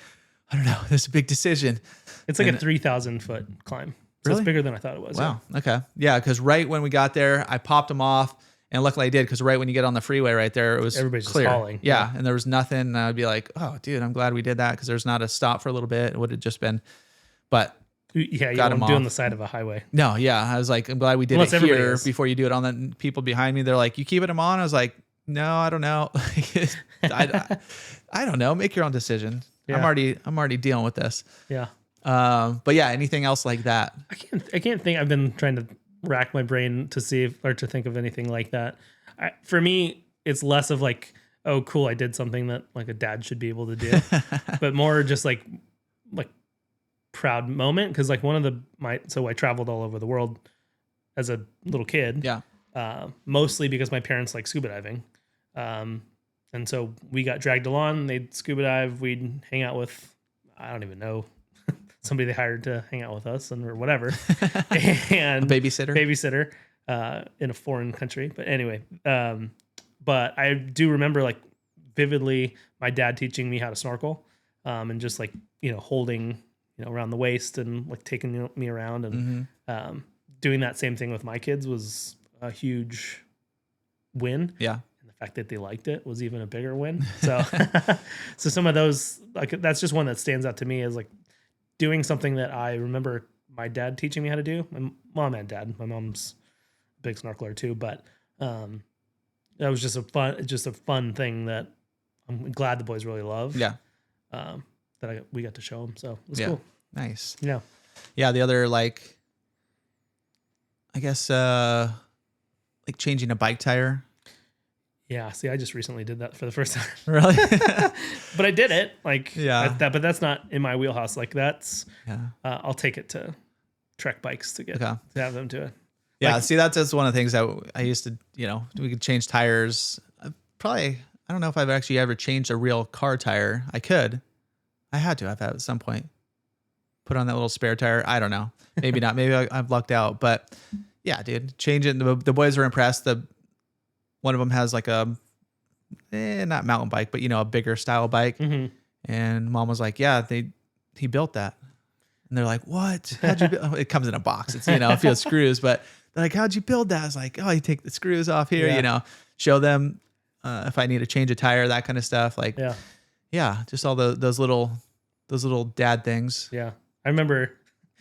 I don't know. This is a big decision. It's like a 3,000 foot climb. So Really? It's bigger than I thought it was. Wow. Yeah. Okay. Yeah. Because right when we got there, I popped them off, and luckily I did, because right when you get on the freeway right there, it was Everybody's clear. just hauling. Yeah. And there was nothing. And I'd be like, oh, dude, I'm glad we did that, because there's not a stop for a little bit. It would have just been, but Yeah, you got don't them do it off. on the side of a highway. No. Yeah. I was like, I'm glad we did Unless it everybody here is. before you do it on the people behind me. They're like, you keeping them on? I was like, no, I don't know. I don't know. Make your own decision. Yeah. I'm already dealing with this. Yeah. But yeah, anything else like that? I can't think. I've been trying to rack my brain to see or to think of anything like that. For me, it's less of like, oh, cool, I did something that like a dad should be able to do, but more just like proud moment. Because like so I traveled all over the world as a little kid. Yeah. Mostly because my parents like scuba diving. And so we got dragged along. They'd scuba dive. We'd hang out with, I don't even know, somebody they hired to hang out with us or whatever. And A babysitter in a foreign country. But anyway, but I do remember like vividly my dad teaching me how to snorkel, and just like, holding around the waist and like taking me around, and doing that same thing with my kids was a huge win. Yeah. And the fact that they liked it was even a bigger win. So, so some of those, like, that's just one that stands out to me as like doing something that I remember my dad teaching me how to do. My mom and dad. My mom's a big snorkeler too, but that was just a fun thing that I'm glad the boys really love. Yeah. That we got to show them. So it was Yeah. cool. Nice. Yeah. Yeah. The other, like, I guess, like changing a bike tire. Yeah. See, I just recently did that for the first time. Really? But I did it. Like, Yeah. but that's not in my wheelhouse. Like that's, Yeah. I'll take it to Trek Bikes to get Okay. to have them do it. Yeah, Like- see, that's just one of the things that I used to, we could change tires. I don't know if I've actually ever changed a real car tire. I could. I had to have at some point. Put on that little spare tire. I don't know. Maybe not. Maybe I've lucked out. But yeah, dude, change it. The boys were impressed. One of them has like a, not mountain bike, but a bigger style bike. Mhm. And mom was like, yeah, he built that. And they're like, what? How'd you build? It comes in a box. It's, a few screws, but they're like, how'd you build that? I was like, oh, you take the screws off here, Yeah. Show them if I need to change a tire, that kind of stuff. Like, yeah, just all those little dad things. Yeah. I remember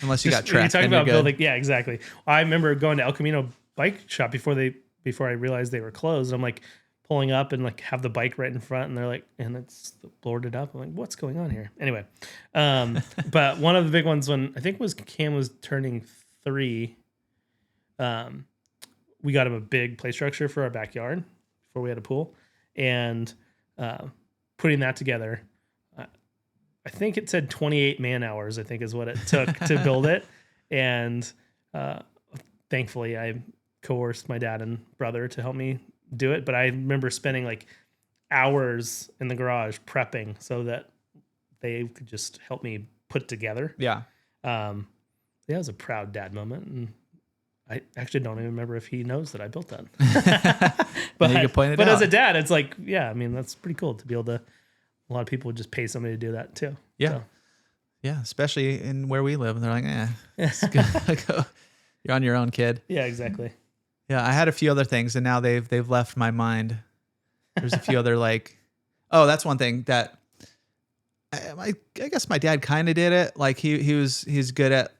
Unless you got when you tracked. talk then you're about good. building. Yeah, exactly. I remember going to El Camino bike shop before I realized they were closed. I'm like pulling up and like have the bike right in front, and they're like, and it's boarded up. I'm like, what's going on here? Anyway, but one of the big ones when I think Cam was turning 3, we got him a big play structure for our backyard before we had a pool, and putting that together. I think it said 28 man hours, I think is what it took to build it. And thankfully I coerced my dad and brother to help me do it. But I remember spending like hours in the garage prepping so that they could just help me put it together. Yeah. Yeah, it was a proud dad moment. And I actually don't even remember if he knows that I built that. But you could point it but out. as a dad, it's like, yeah, I mean, that's pretty cool to be able to. A lot of people would just pay somebody to do that too. Yeah. So. Yeah. Especially in where we live. And they're like, it's good. You're on your own, kid. Yeah, exactly. Yeah. I had a few other things and now they've left my mind. There's a few other that's one thing that I guess my dad kind of did it. Like he's good at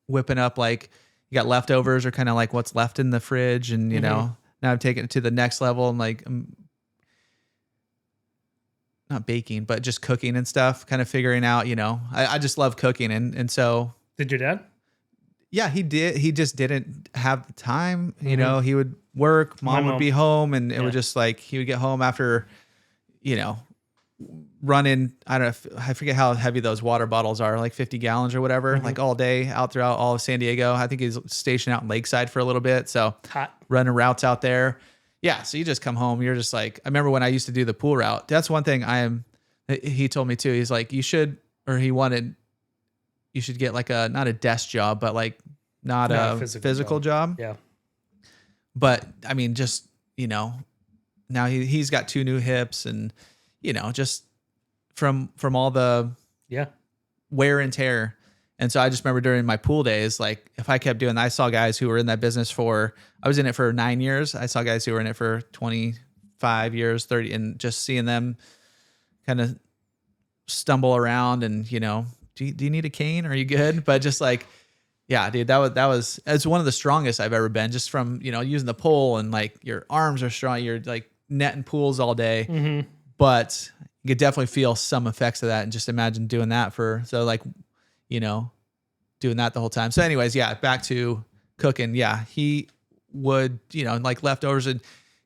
whipping up, like you got leftovers or kind of like what's left in the fridge. And, now I'm taking it to the next level and like, not baking, but just cooking and stuff, kind of figuring out, I just love cooking. And so. Did your dad? Yeah, he did. He just didn't have the time. He would work, mom would be home, and it would just like, he would get home after, running, I don't know, I forget how heavy those water bottles are, like 50 gallons or whatever, like all day out throughout all of San Diego. I think he's stationed out in Lakeside for a little bit. So Hot. Running routes out there. Yeah, so you just come home. You're just like, I remember when I used to do the pool route. That's one thing he told me too. He's like, you should get like not a desk job, but like not a physical job. Yeah. But I mean, just, now he's got 2 new hips and, just from all the wear and tear. And so I just remember during my pool days, like if I kept doing, I saw guys who were in that business I was in it for 9 years. I saw guys who were in it for 25 years, 30, and just seeing them kind of stumble around and, do you need a cane? Are you good? But just like, yeah, dude, it's one of the strongest I've ever been, just from, using the pole and like your arms are strong. You're like netting pools all day, but you could definitely feel some effects of that. And just imagine doing that doing that the whole time. So anyways, yeah, back to cooking. Yeah, he would, like leftovers, and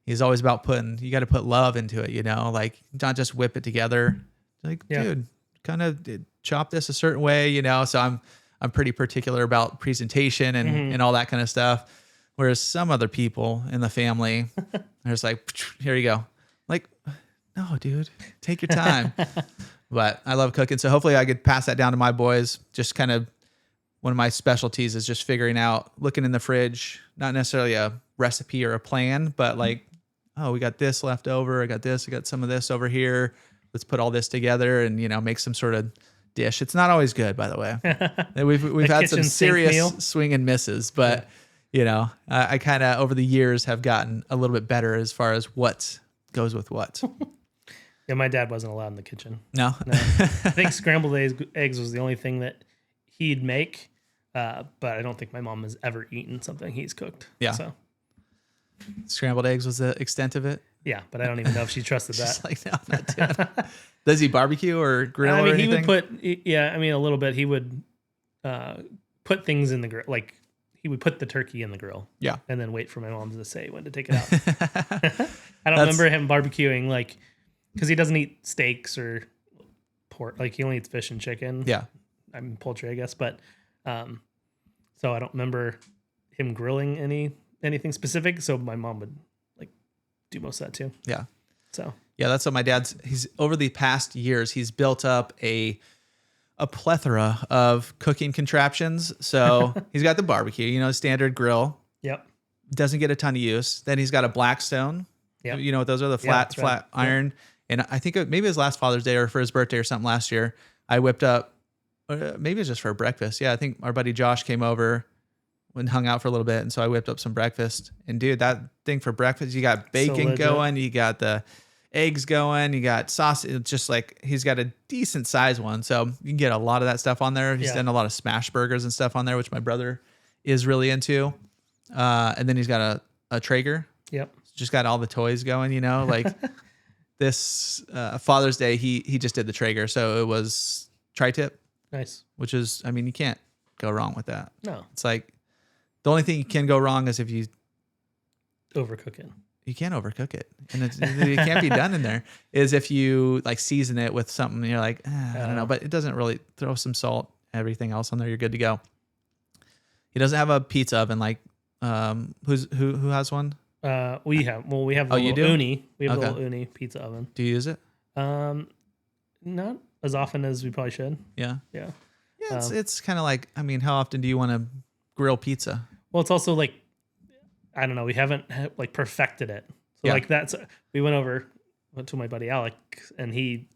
he's always about you got to put love into it, like not just whip it together. Like, dude, kind of chop this a certain way, so I'm pretty particular about presentation and all that kind of stuff. Whereas some other people in the family, they're just like, here you go. Like, no, dude, take your time. But I love cooking. So hopefully I could pass that down to my boys. Just kind of one of my specialties is just figuring out, looking in the fridge, not necessarily a recipe or a plan, but like, oh, we got this left over. I got some of this over here. Let's put all this together and, make some sort of dish. It's not always good, by the way. We've had some kitchen sink serious meal? swing and misses, but you know, I kind of over the years have gotten a little bit better as far as what goes with what. Yeah, my dad wasn't allowed in the kitchen. No, No. I think scrambled eggs was the only thing that he'd make, but I don't think my mom has ever eaten something he's cooked. Yeah. So scrambled eggs was the extent of it. yeah, but I don't even know if she trusted that. Just like, no, I'm not doing it. Does he barbecue or grill I mean, or he anything? would put, a little bit. He would put things in the grill, like he would put the turkey in the grill, Yeah. and then wait for my mom to say when to take it out. I don't remember him barbecuing, like, because he doesn't eat steaks or pork. Like he only eats fish and chicken. Yeah. I mean poultry, I guess, but so I don't remember him grilling anything specific. So my mom would like do most of that too. Yeah. So Yeah, that's what my he's over the past years, he's built up a plethora of cooking contraptions. So he's got the barbecue, you know, standard grill, yep, doesn't get a ton of use. Then he's got a Blackstone. Yep. You know what those are, the flat that's right. iron. And I think maybe it was last Father's Day or for his birthday or something last year, I whipped up, maybe it was just for breakfast. Yeah, I think our buddy Josh came over and hung out for a little bit. And so I whipped up some breakfast. And dude, that thing for breakfast, you got bacon legit. going, you got the eggs going, you got sauce. It's just like he's got a decent size one. So you can get a lot of that stuff on there. He's done a lot of smash burgers and stuff on there, which my brother is really into. And then he's got a Traeger. yep. Just got all the toys going, you know, like this Father's Day, he just did the Traeger. So it was tri-tip, Nice. which is, I mean, you can't go wrong with that. No, It's like the only thing you can go wrong is if you overcook it. can't overcook it, and it can't be done in there. Is if you like season it with something, and you're like, I don't know, but it doesn't really throw some salt, everything else on there, you're good to go. He doesn't have a pizza oven like who has one? We have the you little do? uni. We have the Okay. little uni pizza oven. Do you use it? Not as often as we probably should. Yeah. Yeah. Yeah, it's kind of like, I mean, how often do you want to grill pizza? Well, it's also like, I don't know. We haven't like perfected it. So Yeah. like we went to my buddy Alec, and he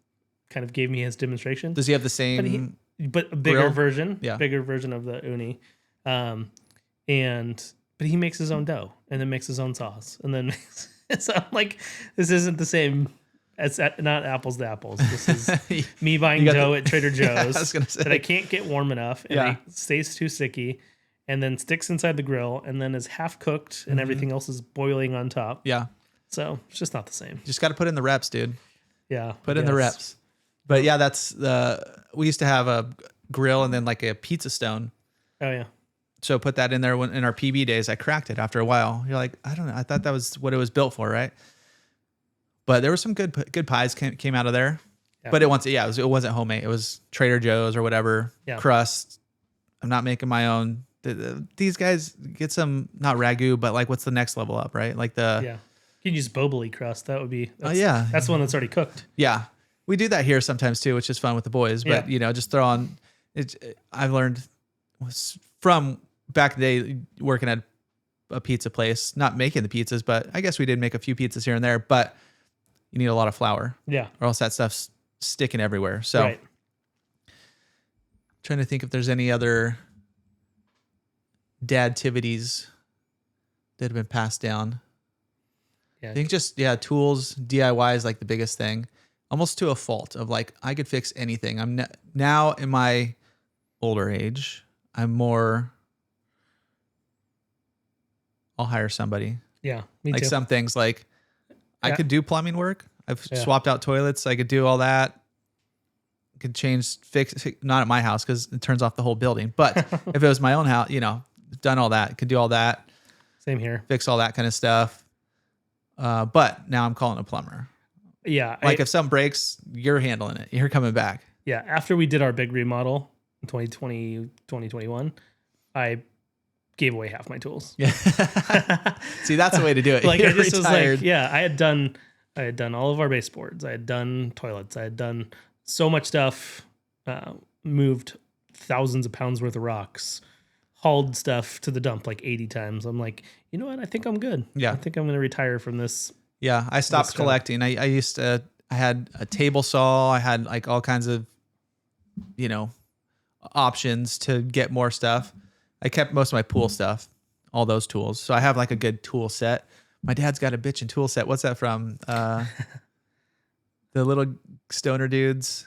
kind of gave me his demonstration. Does he have the same? But a bigger grill? version, Yeah. bigger version of the uni, but he makes his own dough and then makes his own sauce, and then so I'm like, this isn't the same. It's not apples to apples. This is me buying got dough at Trader Yeah, I Joe's was gonna say. that I can't get warm enough, and Yeah. it stays too sticky, and then sticks inside the grill, and then is half cooked, and everything else is boiling on top. Yeah, So it's just not the same. just got to put in the reps, dude. Yeah, Put in the reps. But yeah, that's we used to have a grill and then like a pizza stone. Oh yeah. So put that in there in our PB days. I cracked it after a while. You're like, I don't know. I thought that was what it was built for, right? But there were some good pies came out of there. Yeah. But it wasn't homemade. It was Trader Joe's or whatever Yeah. crust. I'm not making my own. These guys get some not ragu, but like what's the next level up, right? Like Yeah. You can use boboli crust. That would be. yeah. That's the one that's already cooked. Yeah, we do that here sometimes too, which is fun with the boys. But Yeah. you know, just throw on. I've learned from back in the day working at a pizza place, not making the pizzas, but I guess we did make a few pizzas here and there. But you need a lot of flour, Yeah. or else that stuff's sticking everywhere. So, Right. trying to think if there's any other dadtivities that have been passed down. Yeah. I think just tools, DIY is like the biggest thing, almost to a fault of like I could fix anything. I'm now in my older age, I'm more. I'll hire somebody. Yeah. Me Like too. some things, like I Yeah. could do plumbing work. I've Yeah. swapped out toilets. I could do all that. Could fix not at my house because it turns off the whole building. But if it was my own house, you know, done all that. Could do all that. Same here. Fix all that kind of stuff. But now I'm calling a plumber. Yeah. Like if something breaks, you're handling it. You're coming back. Yeah. After we did our big remodel in 2020, 2021, I gave away half my tools. Yeah. See, that's the way to do it. Like You're I just retired. was like, yeah, I had done all of our baseboards. I had done toilets. I had done so much stuff, moved thousands of pounds worth of rocks, hauled stuff to the dump like 80 times. I'm like, you know what? I think I'm good. Yeah. I think I'm going to retire from this. Yeah, I stopped This collecting. I used to. I had a table saw. I had like all kinds of you know, options to get more stuff. I kept most of my pool stuff, all those tools. So I have like a good tool set. My dad's got a bitchin' tool set. What's that from? The little stoner dudes.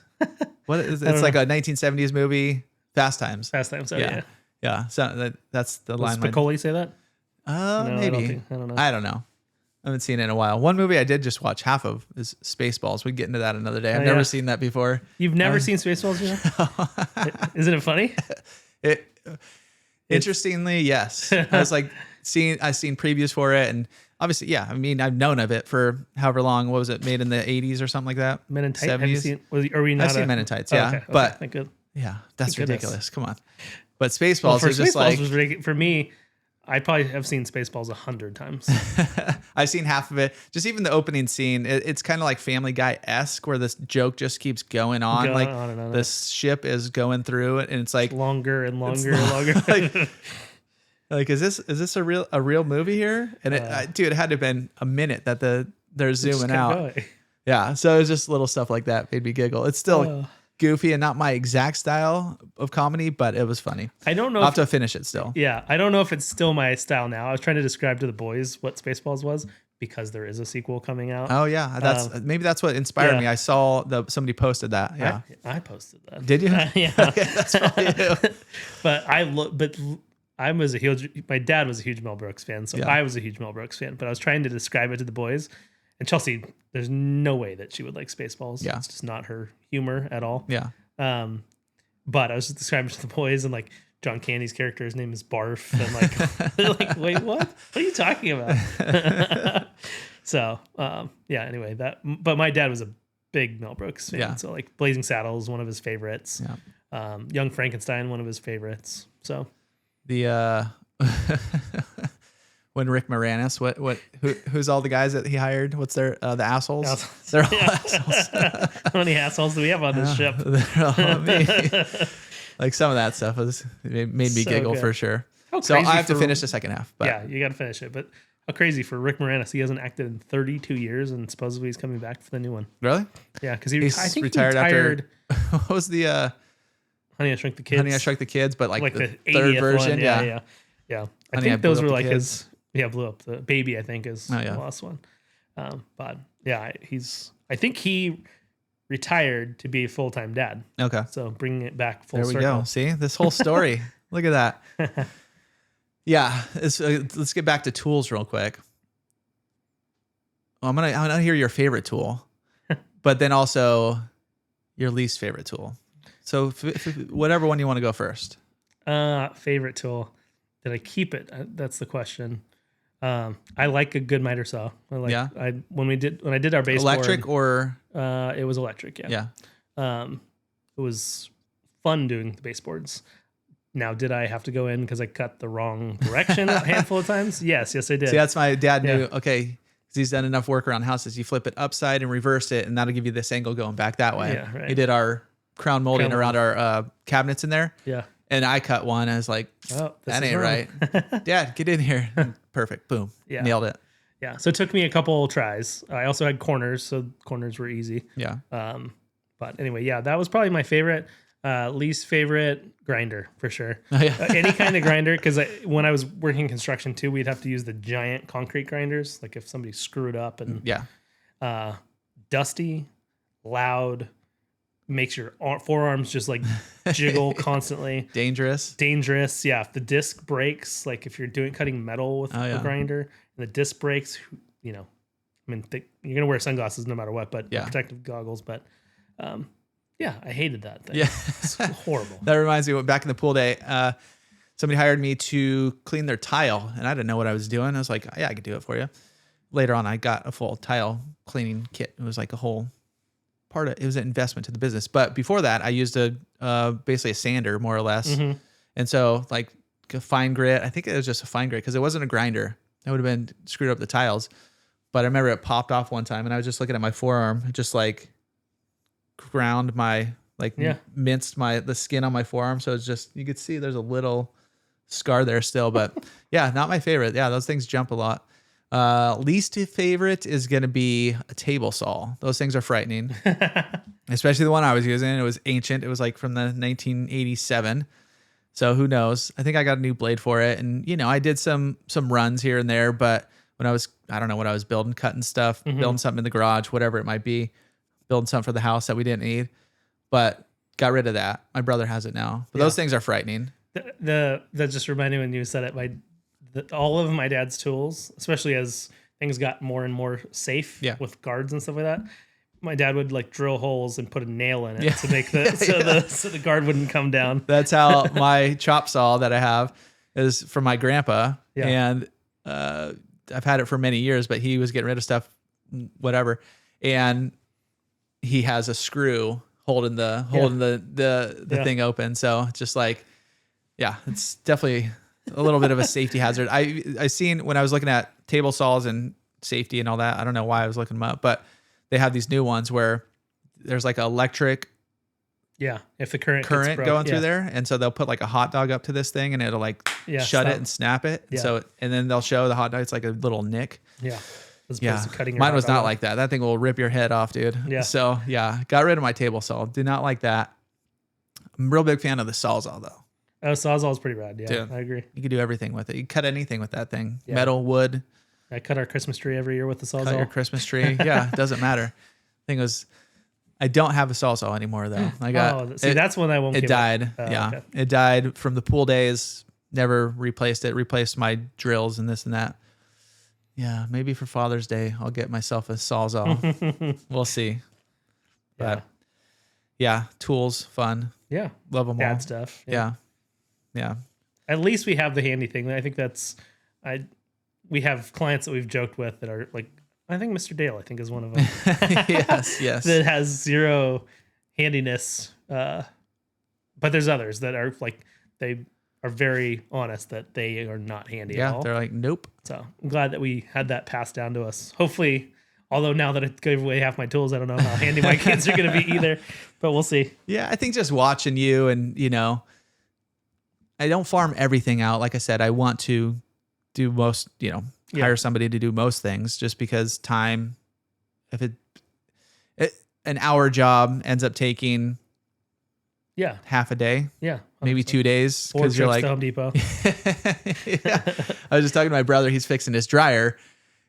What is it's like a 1970s movie, Fast Times. Fast Times. Oh, yeah. Yeah. So that's the line. Does Spicoli say that? No, Maybe. I don't know. I don't know. I haven't seen it in a while. One movie I did just watch half of is Spaceballs. We'd get into that another day. I've never seen that before. You've never seen Spaceballs, you know? Isn't it funny? Interestingly, yes. I was like I've seen previews for it, and obviously, yeah. I mean, I've known of it for however long. What was it? Made in the 80s or something like that? Men in Tights. Have you seen? Are we not? I've seen Men in Tights. Yeah, okay, but thank God. yeah, that's Thank ridiculous. Come on. But Spaceballs for is just Spaceballs like was for me. I probably have seen Spaceballs 100 times. I've seen half of it. Just even the opening scene, it's kind of like Family Guy-esque, where this joke just keeps going on. Going like on and on. this ship is going through it, and it's like Longer and longer and longer. like is this a real movie here? And it had to have been a minute that they're zooming out. Yeah, so it's just little stuff like that made me giggle. It's still goofy and not my exact style of comedy, but it was funny. I don't know. I'll have to finish it still. Yeah, I don't know if it's still my style now. I was trying to describe to the boys what Spaceballs was because there is a sequel coming out. Oh yeah, maybe that's what inspired me. I saw somebody posted that. Yeah, I posted that. Did you? Yeah, okay, that's probably you. But my dad was a huge Mel Brooks fan, so I was a huge Mel Brooks fan. But I was trying to describe it to the boys, and Chelsea, there's no way that she would like Spaceballs. Yeah, it's just not her humor at all. Yeah. But I was just describing it to the boys, and like John Candy's character, his name is Barf, and like they're like, wait, what? What are you talking about? So anyway, but my dad was a big Mel Brooks fan. Yeah. So like Blazing Saddles, one of his favorites. Yeah. Young Frankenstein, one of his favorites. So the when Rick Moranis, who's all the guys that he hired? What's their the assholes? They're all assholes. How many assholes do we have on this ship? They're all me. Like some of that stuff made me giggle good. For sure. So I have to finish the second half. But. Yeah, you got to finish it. But how crazy for Rick Moranis? He hasn't acted in 32 years, and supposedly he's coming back for the new one. Really? Yeah, because I think retired after. What was the? Honey, I Shrunk the Kids. Honey, I Shrunk the Kids, but like the 80th third version. One. Yeah. I think those were like his. Yeah, blew up the baby. I think is the last one. But yeah, I think he retired to be a full-time dad. Okay. So bringing it back full circle. There we go. See this whole story. Look at that. Yeah. Let's get back to tools real quick. I'm gonna hear your favorite tool, but then also your least favorite tool. So whatever one you want to go first. Favorite tool. Did I keep it? That's the question. I like a good miter saw. When I did our baseboard, electric or it was electric. Yeah. It was fun doing the baseboards. Now, did I have to go in because I cut the wrong direction a handful of times? Yes, I did. See, that's my dad knew. Okay, because he's done enough work around houses. You flip it upside and reverse it, and that'll give you this angle going back that way. Yeah, right. He did our crown molding around our cabinets in there. Yeah. And I cut one. I was like, that ain't right. Dad, get in here. Perfect. Boom. Yeah. Nailed it. Yeah. So it took me a couple tries. I also had corners, so corners were easy. Yeah. But anyway, yeah, that was probably my favorite. Least favorite, grinder for sure. Any kind of grinder, because when I was working construction too, we'd have to use the giant concrete grinders. Like if somebody screwed up and dusty, loud, makes your forearms just like jiggle constantly. Dangerous. Yeah. If the disc breaks, like if you're cutting metal with a grinder and the disc breaks, you're going to wear sunglasses no matter what, but protective goggles. But I hated that thing. Yeah. It's horrible. That reminds me, back in the pool day, somebody hired me to clean their tile and I didn't know what I was doing. I was like, yeah, I could do it for you. Later on, I got a full tile cleaning kit. It was like a whole it was an investment to the business. But before that, I used basically a sander more or less. Mm-hmm. And so like a fine grit, I think it was just a fine grit because it wasn't a grinder. That would have been screwed up the tiles. But I remember it popped off one time and I was just looking at my forearm, just like ground minced the skin on my forearm. So it's just, you could see there's a little scar there still, but yeah, not my favorite. Yeah. Those things jump a lot. Least favorite is going to be a table saw. Those things are frightening, especially the one I was using. It was ancient. It was like from the 1987. So who knows? I think I got a new blade for it. And, you know, I did some runs here and there, but when I don't know what I was building, cutting stuff, building something in the garage, whatever it might be, building something for the house that we didn't need, but got rid of that. My brother has it now, but those things are frightening. That just reminded me when you said it, all of my dad's tools, especially as things got more and more safe with guards and stuff like that, my dad would like drill holes and put a nail in it to make so the guard wouldn't come down. That's how my chop saw that I have is from my grandpa. Yeah. And I've had it for many years, but he was getting rid of stuff, whatever. And he has a screw holding the thing open. So just like, yeah, it's definitely a little bit of a safety hazard. I seen when I was looking at table saws and safety and all that. I don't know why I was looking them up, but they have these new ones where there's like electric. Yeah, if the current going through there, and so they'll put like a hot dog up to this thing, and it'll like shut it and snap it. Yeah. So and then they'll show the hot dog. It's like a little nick. Yeah. As opposed to cutting your mine was not like that. That thing will rip your head off, dude. Yeah. So yeah, got rid of my table saw. Did not like that. I'm a real big fan of the Sawzall though. Oh, Sawzall is pretty rad. Yeah, dude, I agree. You can do everything with it. You can cut anything with that thing. Yeah. Metal, wood. I cut our Christmas tree every year with the Sawzall. Cut your Christmas tree. Yeah, it doesn't matter. Thing was, I don't have a Sawzall anymore though. I got. That's when I won't. It died. Okay. It died from the pool days. Never replaced it. Replaced my drills and this and that. Yeah, maybe for Father's Day I'll get myself a Sawzall. We'll see. But yeah, tools, fun. Yeah, love them all. Dad stuff. Yeah. At least we have the handy thing. I think we have clients that we've joked with that are like, I think Mr. Dale, I think is one of them. yes. That has zero handiness. But there's others that are like, they are very honest that they are not handy at all. Yeah, they're like, nope. So I'm glad that we had that passed down to us. Hopefully, although now that I gave away half my tools, I don't know how handy my kids are going to be either, but we'll see. Yeah, I think just watching you and, you know, I don't farm everything out. Like I said, I want to do most, you know, hire somebody to do most things just because time, if an hour job ends up taking half a day. Yeah. 100%. Maybe 2 days. Because you're like to Home Depot. Yeah. I was just talking to my brother. He's fixing his dryer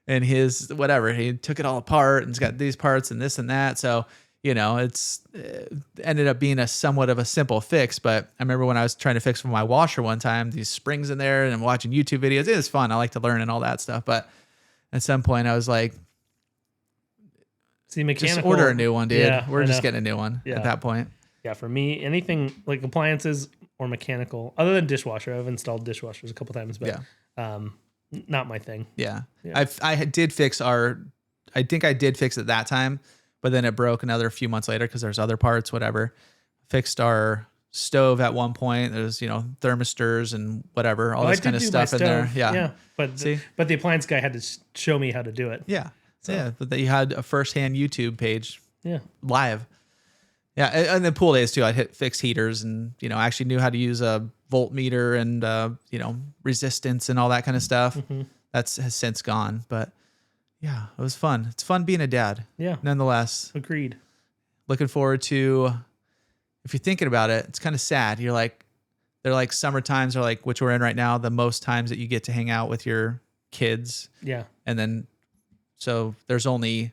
and his whatever. He took it all apart and it's got these parts and this and that. So, you know, it's ended up being a somewhat of a simple fix. But I remember when I was trying to fix my washer one time, these springs in there and I'm watching YouTube videos. It was fun. I like to learn and all that stuff. But at some point I was like, mechanical. Just order a new one, dude. Yeah, We're just getting a new one at that point. Yeah, for me, anything like appliances or mechanical, other than dishwasher, I've installed dishwashers a couple times, but not my thing. Yeah. I did fix I think I did fix it that time, but then it broke another few months later because there's other parts, whatever. Fixed our stove at one point. There's, you know, thermistors and whatever, all this kind of stuff in there. Yeah. But the appliance guy had to show me how to do it. Yeah. So. Yeah. But you had a firsthand YouTube page. Yeah. Live. Yeah, and then pool days too. I fixed heaters, and you know, actually knew how to use a voltmeter and you know, resistance and all that kind of stuff. Mm-hmm. Has since gone, but yeah, it was fun. It's fun being a dad. Yeah, nonetheless. Agreed. Looking forward to. If you're thinking about it, it's kind of sad. You're like, they're like summer times are like, which we're in right now, the most times that you get to hang out with your kids. Yeah, and then so there's only.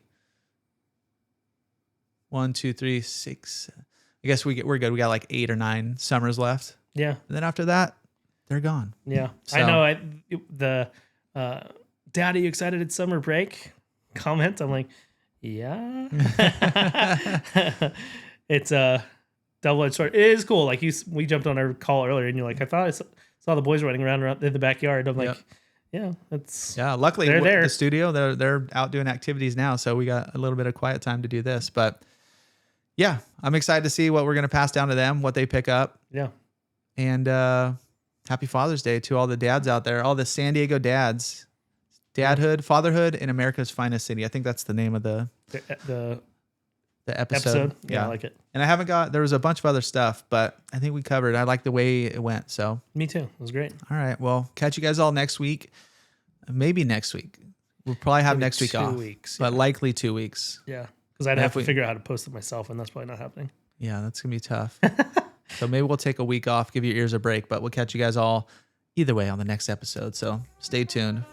1, 2, 3, 6. I guess we're good. We got like 8 or 9 summers left. Yeah. And then after that, they're gone. Yeah. So. I know the Dad, are you excited it's summer break? Comment. I'm like, yeah. It's a double-edged sword. It is cool. Like we jumped on our call earlier and you're like, I thought I saw the boys running around in the backyard. I'm like, yeah, luckily they're there. The studio, they're out doing activities now. So we got a little bit of quiet time to do this, but yeah, I'm excited to see what we're going to pass down to them, what they pick up. Yeah. And happy Father's Day to all the dads out there, all the San Diego dads. Fatherhood in America's finest city. I think that's the name of the episode. Yeah, I like it. And there was a bunch of other stuff, but I think we covered. I like the way it went. So me too. It was great. All right. Well, catch you guys all next week. Maybe next week. We'll probably have Maybe next week 2 off, weeks, but yeah. likely 2 weeks. Yeah, because I'd Yeah, have if to we- figure out how to post it myself, and that's probably not happening. Yeah, that's going to be tough. So maybe we'll take a week off, give your ears a break, but we'll catch you guys all either way on the next episode. So stay tuned.